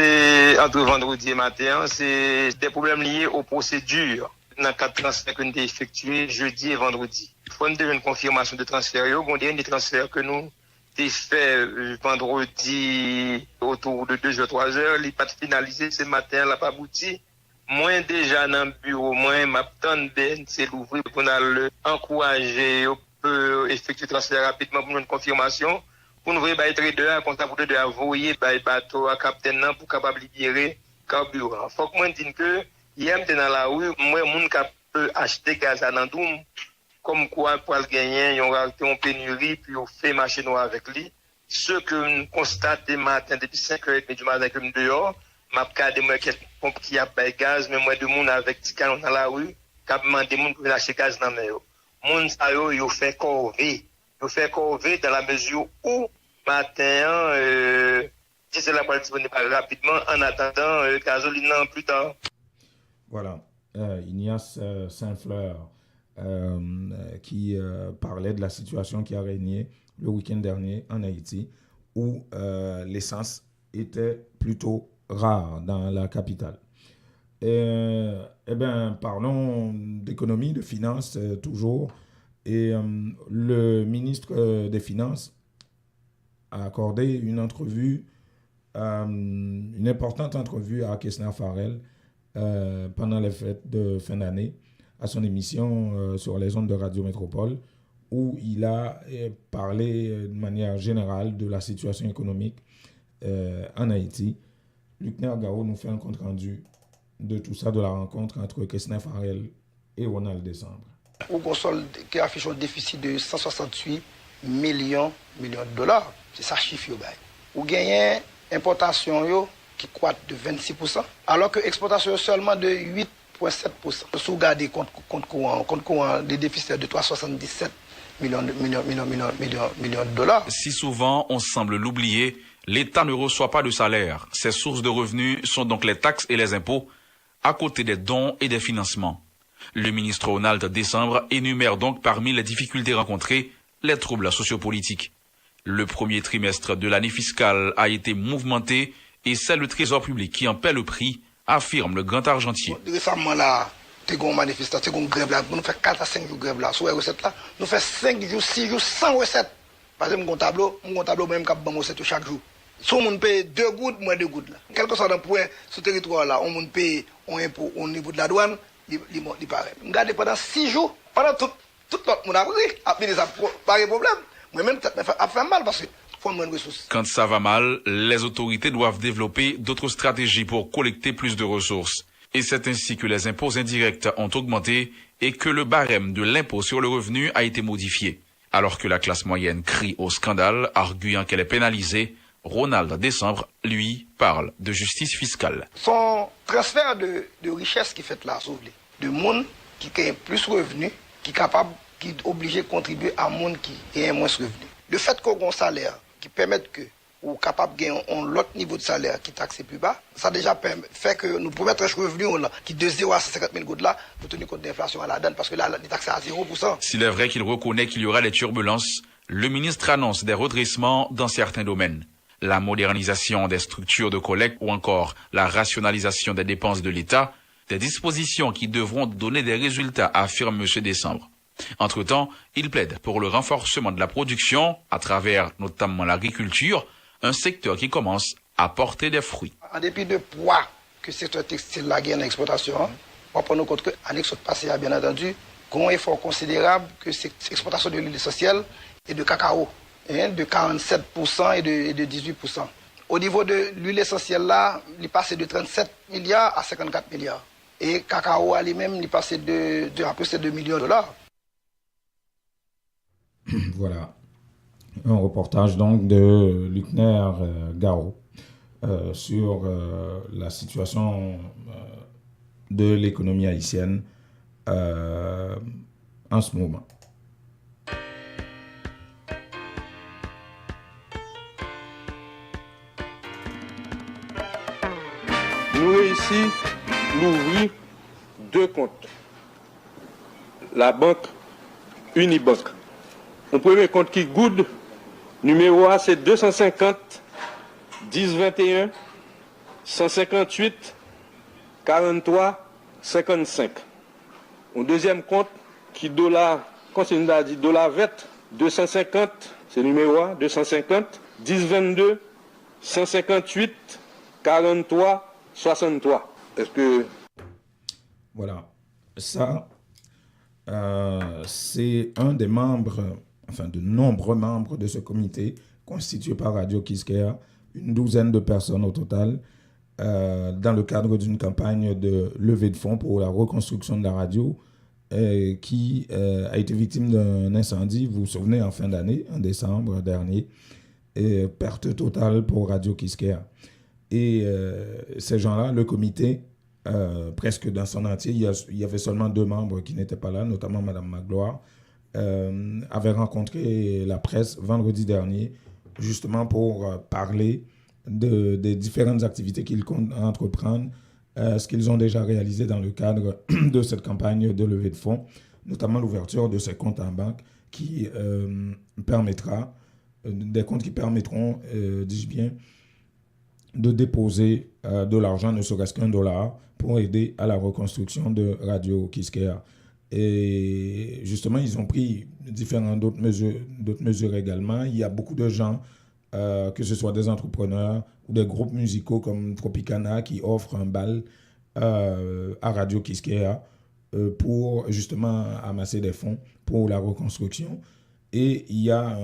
[SPEAKER 14] entre vendredi et matin, c'est des problèmes liés aux procédures dans le cas de transfert que nous avons effectué jeudi et vendredi. Il faut une confirmation de transfert. Il y a des transferts que nous avons fait vendredi autour de 2h, 3h. Il n'est pas finalisé ce matin, il n'a pas abouti. Moi, déjà dans le bureau, moi, m'attends c'est l'ouvrir pour nous encourager, peut effectuer le transfert rapidement pour une confirmation. Pour nous voir les traders, comme ça, pour nous envoyer les bateaux à capitaine pour capable libérer le carburant. Il faut que moi dise que, hier, dans la rue, moi, les gens peuvent acheter gaz à Nandoum, comme quoi, pour le gagner, ils ont raté une pénurie, puis on fait marché noir avec lui. Ce que nous constatons matin, depuis 5h30 du matin, comme dehors, m'a regardé moi quelqu'un qui a pas gaz mais moi de monde avec petit canon dans la rue qui a demandé monde pour acheter gaz dans mer. Monde ça yo fait corvée. Yo fait corvée dans la mesure où matin c'est la police disponible rapidement en attendant gasoline plus tard.
[SPEAKER 1] Voilà, Ignace Saint-Fleur qui parlait de la situation qui a régné le week-end dernier en Haïti où l'essence était plutôt rare dans la capitale. Parlons d'économie, de finances toujours. Et le ministre des Finances a accordé une entrevue, une importante entrevue à Kessner Farrell pendant les fêtes de fin d'année à son émission sur les ondes de Radio Métropole où il a parlé de manière générale de la situation économique en Haïti. Luc Nergao nous fait un compte-rendu de tout ça, de la rencontre entre Kessner Farrell et Ronald Décembre.
[SPEAKER 15] Ou qu'on solde qui affiche un déficit de 168 millions de dollars. C'est ça chiffre. Ou gagner importation qui croît de 26%, alors que exportation seulement de 8,7%. Si vous regardez compte courant, des déficits de 377 millions de dollars.
[SPEAKER 16] Si souvent on semble l'oublier, l'État ne reçoit pas de salaire. Ses sources de revenus sont donc les taxes et les impôts, à côté des dons et des financements. Le ministre Ronald Décembre énumère donc parmi les difficultés rencontrées les troubles sociopolitiques. Le premier trimestre de l'année fiscale a été mouvementé et c'est le Trésor public qui en paie le prix, affirme le grand argentier.
[SPEAKER 15] Récemment là, t'es une manifestation, t'es une grève là, nous faisons 4 à 5 jours de grève là, sur les recettes là, nous faisons 5 jours, 6 jours sans recettes. Parce que mon tableau même qui a bon recette chaque jour. Si on paye 2 gouttes, moins 2 gouttes là. Quel que soit le point sur le territoire là, on paye un impôt au niveau de la douane, il paraît. Regardez pendant 6 jours, pendant tout l'autre monde a pris, ça pas de problème. Moi-même, ça a fait mal parce que faut moins de ressources.
[SPEAKER 16] Quand ça va mal, les autorités doivent développer d'autres stratégies pour collecter plus de ressources. Et c'est ainsi que les impôts indirects ont augmenté et que le barème de l'impôt sur le revenu a été modifié. Alors que la classe moyenne crie au scandale, arguant qu'elle est pénalisée, Ronald Décembre, lui, parle de justice fiscale.
[SPEAKER 15] Son transfert de richesse qui fait là, de monde qui a plus de revenus, qui est capable, qui est obligé de contribuer à monde qui a moins de revenus. Le fait qu'on ait un salaire qui permet que ou capable de gagner un autre niveau de salaire qui est taxé plus bas, ça déjà fait que nous pouvons mettre un revenu qui de 0 à 150 000 gouttes là, pour tenir compte de l'inflation à la donne, parce que là, il est taxé à 0%.
[SPEAKER 16] S'il est vrai qu'il reconnaît qu'il y aura des turbulences, le ministre annonce des redressements dans certains domaines. La modernisation des structures de collecte ou encore la rationalisation des dépenses de l'État, des dispositions qui devront donner des résultats, affirme M. Décembre. Entre-temps, il plaide pour le renforcement de la production à travers notamment l'agriculture, un secteur qui commence à porter des fruits.
[SPEAKER 15] En dépit de poids que le secteur textile la gagne en exportation, on prend en compte que l'année passée, bien entendu, un effort considérable que l'exportation de l'huile essentielle et de cacao, de 47% et de 18%. Au niveau de l'huile essentielle là, il est passé de 37 milliards à 54 milliards. Et cacao à lui-même, il est passé de à peu près 2 millions de dollars.
[SPEAKER 1] Voilà. Un reportage donc de Luckner Garo sur la situation de l'économie haïtienne en ce moment.
[SPEAKER 17] Nous réussissons d'ouvrir 2 comptes. La banque Unibank. Mon premier compte qui good, numéro A, c'est 250 10 21 158 43 55. Mon deuxième compte qui dollar, continue à dire dollar vet, 250, c'est numéro A, 250 10 22 158 43 63. Est-ce que...
[SPEAKER 1] Voilà. Ça, c'est un des membres, enfin de nombreux membres de ce comité constitué par Radio Quisqueya, une douzaine de personnes au total, dans le cadre d'une campagne de levée de fonds pour la reconstruction de la radio qui a été victime d'un incendie, vous vous souvenez, en fin d'année, en décembre dernier, et perte totale pour Radio Quisqueya. Et ces gens-là, le comité, presque dans son entier, il y avait seulement 2 membres qui n'étaient pas là, notamment Mme Magloire, avait rencontré la presse vendredi dernier, justement pour parler des différentes activités qu'ils comptent entreprendre, ce qu'ils ont déjà réalisé dans le cadre de cette campagne de levée de fonds, notamment l'ouverture de ces comptes en banque qui permettra, des comptes qui permettront, dis-je bien, de déposer de l'argent, ne serait-ce $1, pour aider à la reconstruction de Radio Quisqueya. Et justement, ils ont pris différentes d'autres mesures également. Il y a beaucoup de gens, que ce soit des entrepreneurs ou des groupes musicaux comme Tropicana, qui offrent un bal à Radio Quisqueya pour justement amasser des fonds pour la reconstruction. Et il y a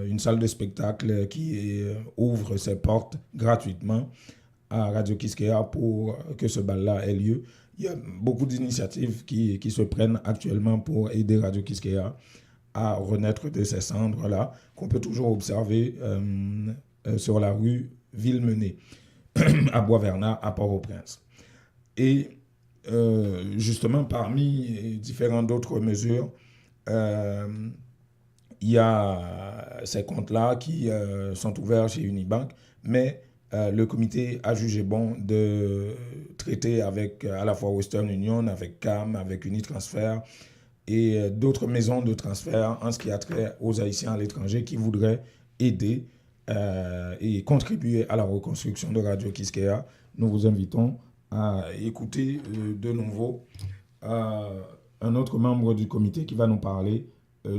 [SPEAKER 1] une salle de spectacle qui ouvre ses portes gratuitement à Radio Quisqueya pour que ce bal-là ait lieu. Il y a beaucoup d'initiatives qui se prennent actuellement pour aider Radio Quisqueya à renaître de ces cendres-là, qu'on peut toujours observer sur la rue Villemené, à Bois-Vernat, à Port-au-Prince. Et justement, parmi différentes d'autres mesures, il y a ces comptes-là qui sont ouverts chez Unibank, mais le comité a jugé bon de traiter avec à la fois Western Union, avec CAM, avec Unitransfer et d'autres maisons de transfert en ce qui a trait aux Haïtiens à l'étranger qui voudraient aider et contribuer à la reconstruction de Radio Quisqueya. Nous vous invitons à écouter de nouveau un autre membre du comité qui va nous parler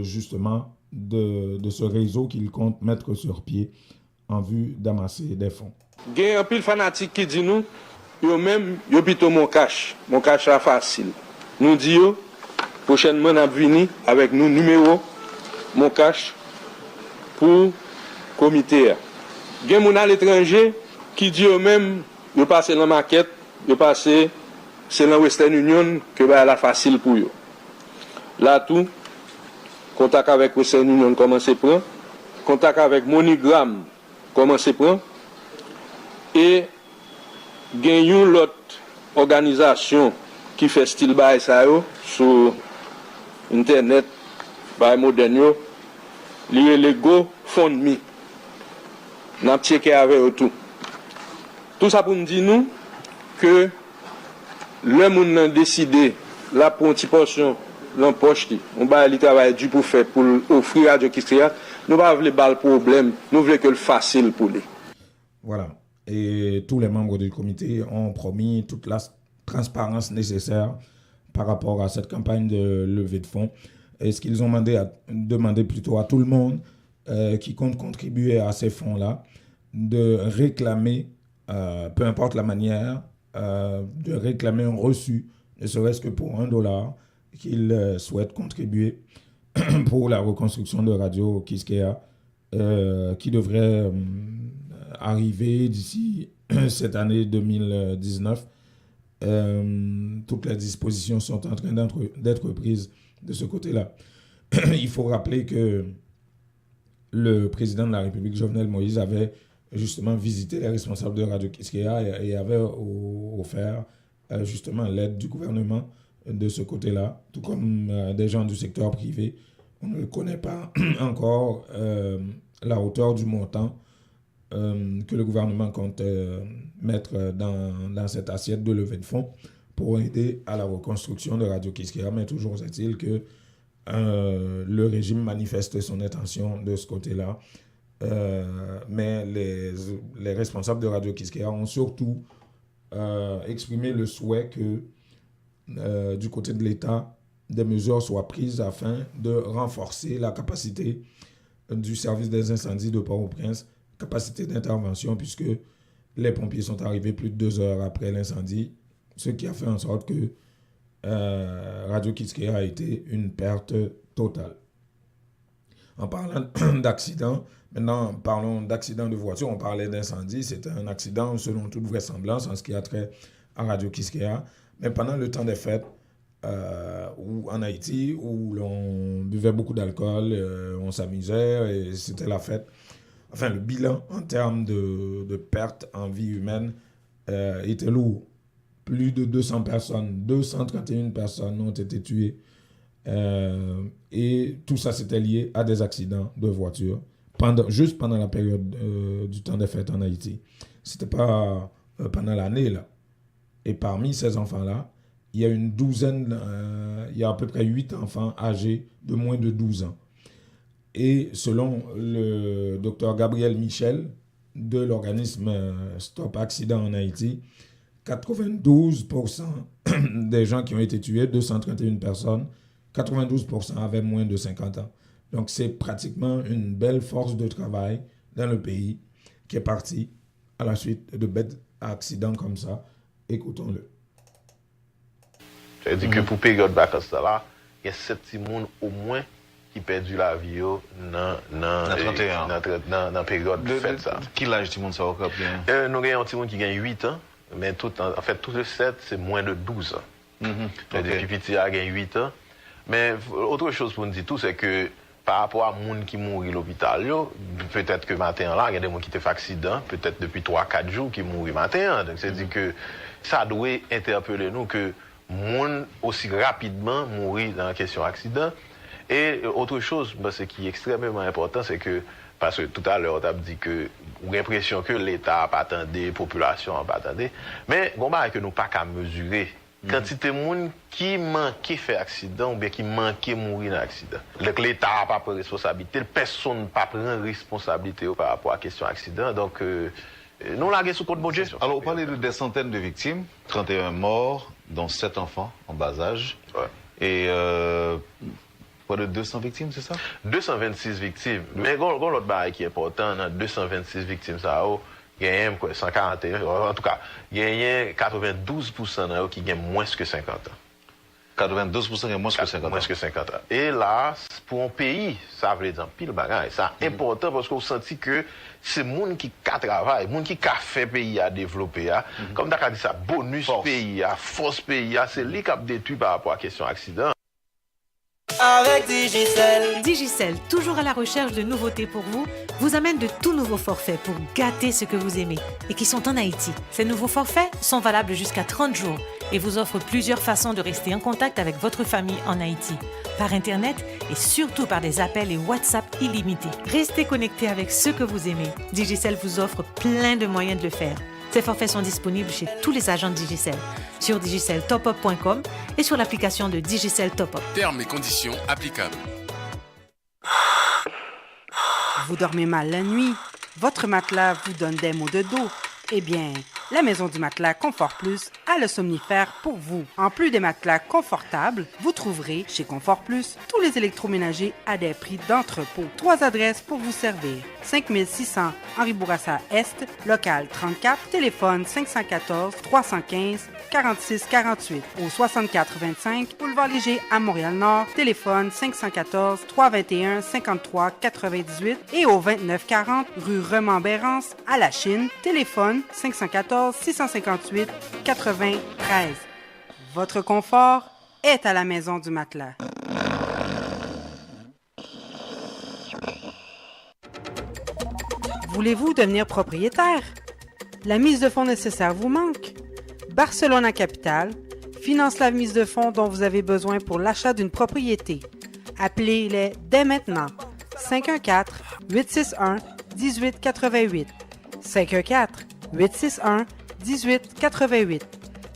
[SPEAKER 1] justement de ce réseau qu'il compte mettre sur pied en vue d'amasser des fonds.
[SPEAKER 17] Il y a un pile fanatique qui dit nous, yo même, yo plutôt mon cash est facile. Nous disons, prochainement, on a venu avec nous numéro, mon cash, pour comité. Il y a des gens à l'étranger qui dit eux même, yo passé dans la maquette, yo passé, c'est dans Western Union que va la facile pour eux. Là tout, contact avec Western Union commence à prendre, contact avec MoneyGram commence à prendre, et gagnons l'autre organisation qui fait style bail ça yo sur internet bail moderne yo lié le GoFundMe n'a checké avec tout ça pour nous dire nous que le monde a décidé la pour une petite portion l'empoche on va aller travailler du pour faire pour offrir à Radio Quisqueya, nous pas voulons pas le problème, nous voulons que le facile pour lui.
[SPEAKER 1] Voilà. Et tous les membres du comité ont promis toute la transparence nécessaire par rapport à cette campagne de levée de fonds. Et ce qu'ils ont demandé plutôt à tout le monde qui compte contribuer à ces fonds-là, de réclamer, peu importe la manière, de réclamer un reçu, ne serait-ce que pour $1, qu'ils souhaitent contribuer pour la reconstruction de Radio Quisqueya, qui devrait arriver d'ici cette année 2019. Toutes les dispositions sont en train d'être prises de ce côté-là. Il faut rappeler que le président de la République, Jovenel Moïse, avait justement visité les responsables de Radio Quisqueya et avait offert justement l'aide du gouvernement de ce côté-là, tout comme des gens du secteur privé. On ne connaît pas encore la hauteur du montant que le gouvernement compte mettre dans cette assiette de levée de fonds pour aider à la reconstruction de Radio Quisqueya. Mais toujours est-il que le régime manifeste son intention de ce côté-là. Mais les responsables de Radio Quisqueya ont surtout exprimé le souhait que du côté de l'État, des mesures soient prises afin de renforcer la capacité du service des incendies de Port-au-Prince, capacité d'intervention, puisque les pompiers sont arrivés plus de 2 heures après l'incendie, ce qui a fait en sorte que Radio Quisqueya a été une perte totale. En parlant d'accident, maintenant parlons d'accident de voiture, on parlait d'incendie, c'était un accident selon toute vraisemblance en ce qui a trait à Radio Quisqueya, mais pendant le temps des fêtes, ou en Haïti, où l'on buvait beaucoup d'alcool, on s'amusait et c'était la fête. Enfin, le bilan en termes de pertes en vie humaine était lourd. Plus de 200 personnes, 231 personnes ont été tuées. Et tout ça, c'était lié à des accidents de voiture, juste pendant la période du temps des fêtes en Haïti. C'était pas pendant l'année, là. Et parmi ces enfants-là, il y a une douzaine, il y a à peu près 8 enfants âgés de moins de 12 ans. Et selon le docteur Gabriel Michel de l'organisme Stop Accident en Haïti, 92% des gens qui ont été tués, 231 personnes, 92% avaient moins de 50 ans. Donc c'est pratiquement une belle force de travail dans le pays qui est partie à la suite de bêtes accidents comme ça. Écoutons-le.
[SPEAKER 18] C'est-à-dire que pour la période de vacances, là, il y a 7 personnes au moins qui perdu la vie dans la période de fête.
[SPEAKER 19] Qui l'âge de ça au cap?
[SPEAKER 18] Nous avons un petit monde qui gagne 8 ans, mais tout le 7, c'est moins de 12 ans. Depuis petit, il a 8 ans. Mais autre chose pour nous dire tout, c'est que par rapport à gens qui mourent à l'hôpital, peut-être que matin là, il y a des gens qui ont fait accident, peut-être depuis 3-4 jours qui mourent matin. Donc c'est-à-dire que ça doit interpeller nous que gens aussi rapidement mourir dans la question accident. Et autre chose, ce qui est extrêmement important, c'est que, parce que tout à l'heure, on a dit que, on a l'impression que l'État n'a pas attendu, la population n'a pas attendu, mais on va que nous pas qu'à mesurer quantité de gens qui manquent faire accident ou bien qui manquent mourir dans l'accident. L'État n'a pas pris responsabilité, personne n'a pas pris responsabilité par rapport à la question accident. Donc, nous l'avons sous compte bon Dieu.
[SPEAKER 19] Alors, on parlait de des centaines de victimes, 31 morts, dont 7 enfants en bas âge.
[SPEAKER 18] Ouais.
[SPEAKER 19] Et quoi de 200 victimes, c'est ça?
[SPEAKER 18] 226 victimes. Mais l'autre barrière qui est important, dans 226 victimes, ça il y a 141, en tout cas, il y a 92% qui ont moins que 50 ans.
[SPEAKER 19] 92% qui ont moins que 50 ans.
[SPEAKER 18] Moins que 50 ans. Et là, pour un pays, ça veut dire pile bagaille. C'est important parce qu'on sentit que c'est les gens qui travaillent, les gens qui fait pays à développer. Comme tu as dit ça, bonus pays, force pays, c'est lui qui a détruit par rapport à la question accident.
[SPEAKER 2] Avec Digicel.
[SPEAKER 3] Digicel, toujours à la recherche de nouveautés pour vous, vous amène de tout nouveaux forfaits pour gâter ce que vous aimez et qui sont en Haïti. Ces nouveaux forfaits sont valables jusqu'à 30 jours et vous offrent plusieurs façons de rester en contact avec votre famille en Haïti, par Internet et surtout par des appels et WhatsApp illimités. Restez connectés avec ce que vous aimez. Digicel vous offre plein de moyens de le faire. Ces forfaits sont disponibles chez tous les agents de Digicel, sur digiceltopup.com et sur l'application de Digicel Top Up.
[SPEAKER 8] Termes et conditions applicables.
[SPEAKER 4] Vous dormez mal la nuit? Votre matelas vous donne des maux de dos? Eh bien, la Maison du Matelas Confort Plus a le somnifère pour vous. En plus des matelas confortables, vous trouverez chez Confort Plus tous les électroménagers à des prix d'entrepôt. 3 adresses pour vous servir. 5600 Henri Bourassa Est, local 34, téléphone 514 315 46 48 au 6425 Boulevard Léger à Montréal-Nord, téléphone 514 321 53 98 et au 2940 rue Remembérance à La Chine, téléphone 514 658 93. Votre confort est à la Maison du Matelas. Voulez-vous devenir propriétaire? La mise de fonds nécessaire vous manque? Barcelona Capital finance la mise de fonds dont vous avez besoin pour l'achat d'une propriété. Appelez-les dès maintenant. 514-861-1888. 514-861-1888.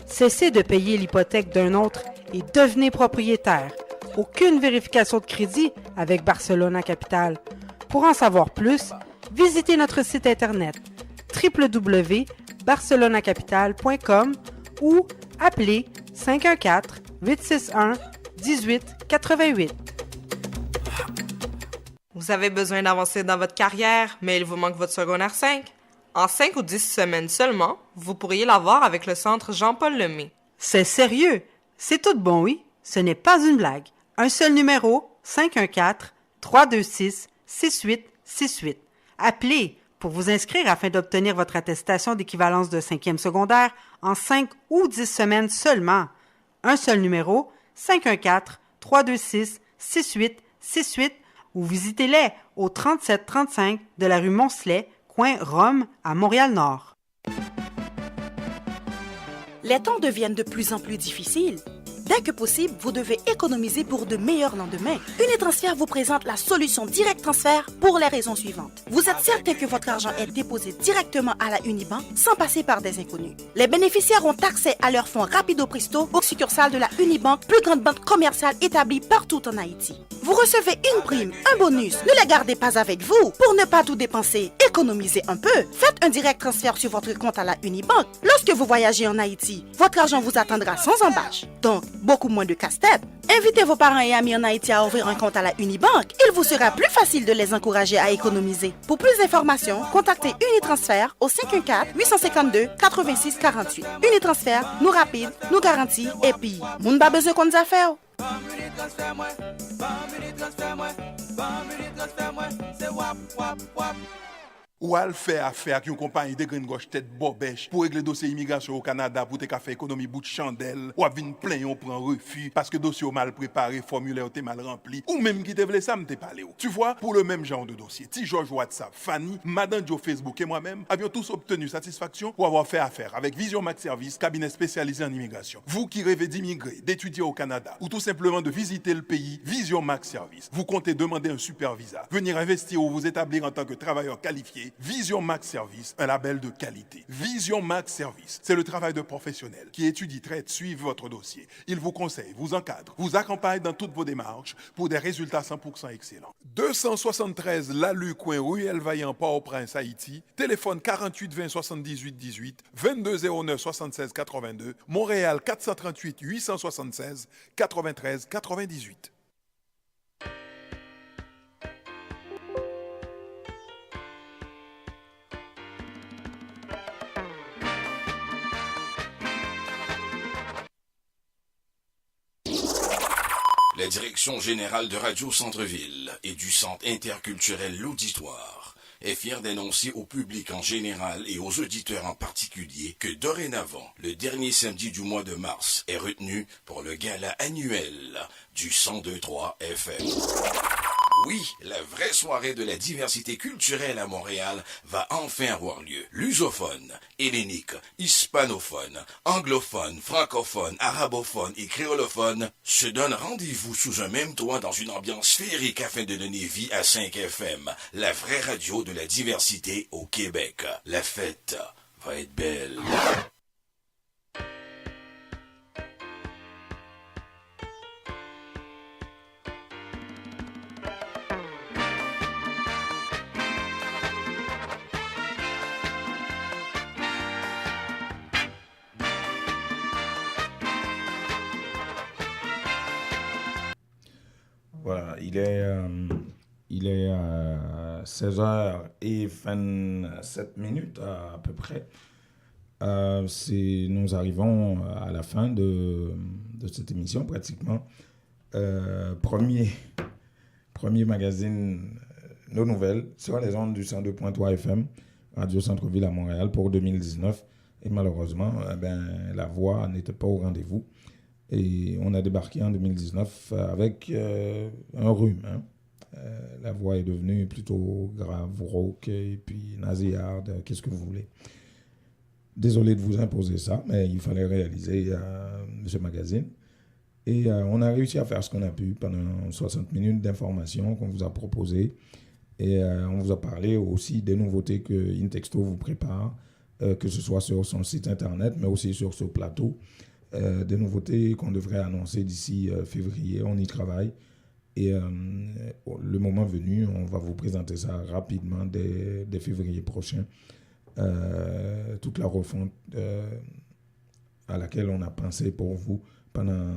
[SPEAKER 4] Cessez de payer l'hypothèque d'un autre et devenez propriétaire. Aucune vérification de crédit avec Barcelona Capital. Pour en savoir plus, visitez notre site internet www.barcelonacapital.com ou appelez 514-861-1888.
[SPEAKER 9] Vous avez besoin d'avancer dans votre carrière, mais il vous manque votre secondaire 5? En 5 ou 10 semaines seulement, vous pourriez l'avoir avec le centre Jean-Paul Lemay.
[SPEAKER 4] C'est sérieux? C'est tout bon, oui? Ce n'est pas une blague. Un seul numéro, 514-326-6868. Appelez pour vous inscrire afin d'obtenir votre attestation d'équivalence de 5e secondaire en 5 ou 10 semaines seulement. Un seul numéro, 514-326-6868 ou visitez-les au 3735 de la rue Moncelet, coin Rome, à Montréal-Nord.
[SPEAKER 10] Les temps deviennent de plus en plus difficiles. Dès que possible, vous devez économiser pour de meilleurs lendemains. Unitransfert vous présente la solution Direct Transfert pour les raisons suivantes. Vous êtes certain que votre argent est déposé directement à la Unibank sans passer par des inconnus. Les bénéficiaires ont accès à leurs fonds rapido presto aux succursales de la Unibank, plus grande banque commerciale établie partout en Haïti. Vous recevez une prime, un bonus. Ne les gardez pas avec vous. Pour ne pas tout dépenser, économisez un peu. Faites un direct transfert sur votre compte à la Unibank. Lorsque vous voyagez en Haïti, votre argent vous attendra sans embâche. Donc, beaucoup moins de casse-tête. Invitez vos parents et amis en Haïti à ouvrir un compte à la Unibank. Il vous sera plus facile de les encourager à économiser. Pour plus d'informations, contactez Unitransfert au 514-852-8648. Unitransfert, nous rapide, nous garantit et puis, moun ba besoin qu'on nous a fait.
[SPEAKER 11] Ou al fait affaire avec une compagnie de green gauche tête bobèche pour régler dossier immigration au Canada pour te faire économie bout de chandelle ou vinn plein on prend refus parce que dossier mal préparé, formulaire t'es mal rempli ou même qui te voulait ça me t'es parlé. Tu vois, pour le même genre de dossier, Ti George WhatsApp, Fanny, Madame Joe Facebook et moi-même avions tous obtenu satisfaction pour avoir fait affaire avec Vision Max Service, cabinet spécialisé en immigration. Vous qui rêvez d'immigrer, d'étudier au Canada ou tout simplement de visiter le pays, Vision Max Service. Vous comptez demander un super visa, venir investir ou vous établir en tant que travailleur qualifié. Vision Max Service, un label de qualité. Vision Max Service, c'est le travail de professionnels qui étudient, traitent, suivent votre dossier. Ils vous conseillent, vous encadrent, vous accompagnent dans toutes vos démarches pour des résultats 100% excellents. 273 Lalu, coin Ruelle Vaillant, Port-au-Prince, Haïti. Téléphone 48 20 78 18, 22 09 76 82. Montréal 438 876 93 98.
[SPEAKER 20] La direction générale de Radio Centre-Ville et du Centre interculturel L'Auditoire est fière d'annoncer au public en général et aux auditeurs en particulier que dorénavant, le dernier samedi du mois de mars est retenu pour le gala annuel du 102.3 FM. Oui, la vraie soirée de la diversité culturelle à Montréal va enfin avoir lieu. Lusophone, hellénique, hispanophone, anglophone, francophone, arabophone et créolophone se donnent rendez-vous sous un même toit dans une ambiance féerique afin de donner vie à 5 FM, la vraie radio de la diversité au Québec. La fête va être belle.
[SPEAKER 1] Voilà, il est 16h27 à peu près. Nous arrivons à la fin de cette émission pratiquement. Premier magazine Nos Nouvelles sur les ondes du 102.3 FM, Radio Centre-Ville à Montréal pour 2019. Et malheureusement, la voix n'était pas au rendez-vous. Et on a débarqué en 2019 avec un rhume. La voix est devenue plutôt grave, rauque, et puis nasillarde, qu'est-ce que vous voulez. Désolé de vous imposer ça, mais il fallait réaliser ce magazine. Et on a réussi à faire ce qu'on a pu pendant 60 minutes d'informations qu'on vous a proposées. Et on vous a parlé aussi des nouveautés que Intexto vous prépare, que ce soit sur son site internet, mais aussi sur ce plateau. Des nouveautés qu'on devrait annoncer d'ici février. On y travaille. Et le moment venu, on va vous présenter ça rapidement dès février prochain. Toute la refonte à laquelle on a pensé pour vous pendant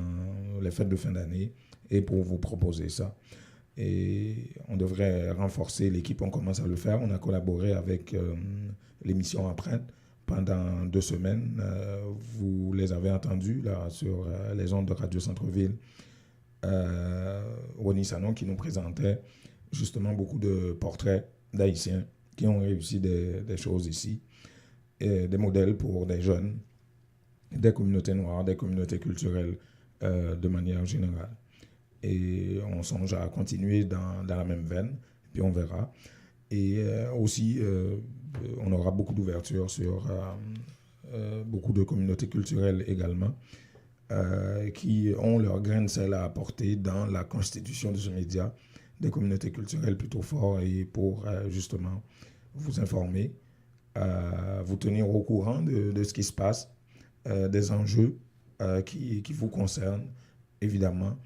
[SPEAKER 1] les fêtes de fin d'année et pour vous proposer ça. Et on devrait renforcer l'équipe, on commence à le faire. On a collaboré avec l'émission Empreinte pendant 2 semaines. Vous les avez entendus là, sur les ondes de Radio Centre-Ville. Ronnie Sanon qui nous présentait justement beaucoup de portraits d'Haïtiens qui ont réussi des choses ici, et des modèles pour des jeunes, des communautés noires, des communautés culturelles de manière générale. Et on songe à continuer dans la même veine, puis on verra. Et aussi, on aura beaucoup d'ouverture sur beaucoup de communautés culturelles également, qui ont leur grain de sel à apporter dans la constitution de ce média, des communautés culturelles plutôt fortes, et pour justement vous informer, vous tenir au courant de ce qui se passe, des enjeux qui vous concernent, évidemment,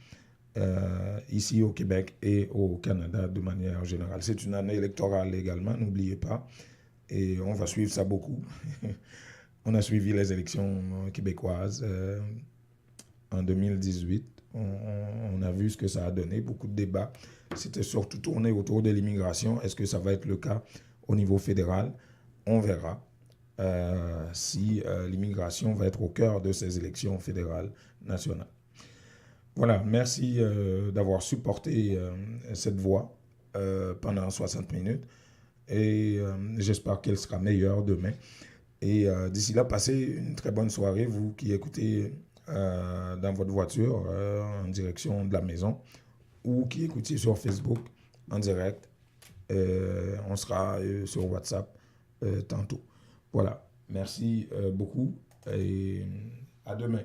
[SPEAKER 1] ici au Québec et au Canada de manière générale. C'est une année électorale également, n'oubliez pas, et on va suivre ça beaucoup. On a suivi les élections québécoises en 2018. On a vu ce que ça a donné, beaucoup de débats. C'était surtout tourné autour de l'immigration. Est-ce que ça va être le cas au niveau fédéral? On verra si l'immigration va être au cœur de ces élections fédérales nationales. Voilà, merci d'avoir supporté cette voix pendant 60 minutes et j'espère qu'elle sera meilleure demain. Et d'ici là, passez une très bonne soirée, vous qui écoutez dans votre voiture en direction de la maison ou qui écoutez sur Facebook en direct. On sera sur WhatsApp tantôt. Voilà, merci beaucoup et à demain.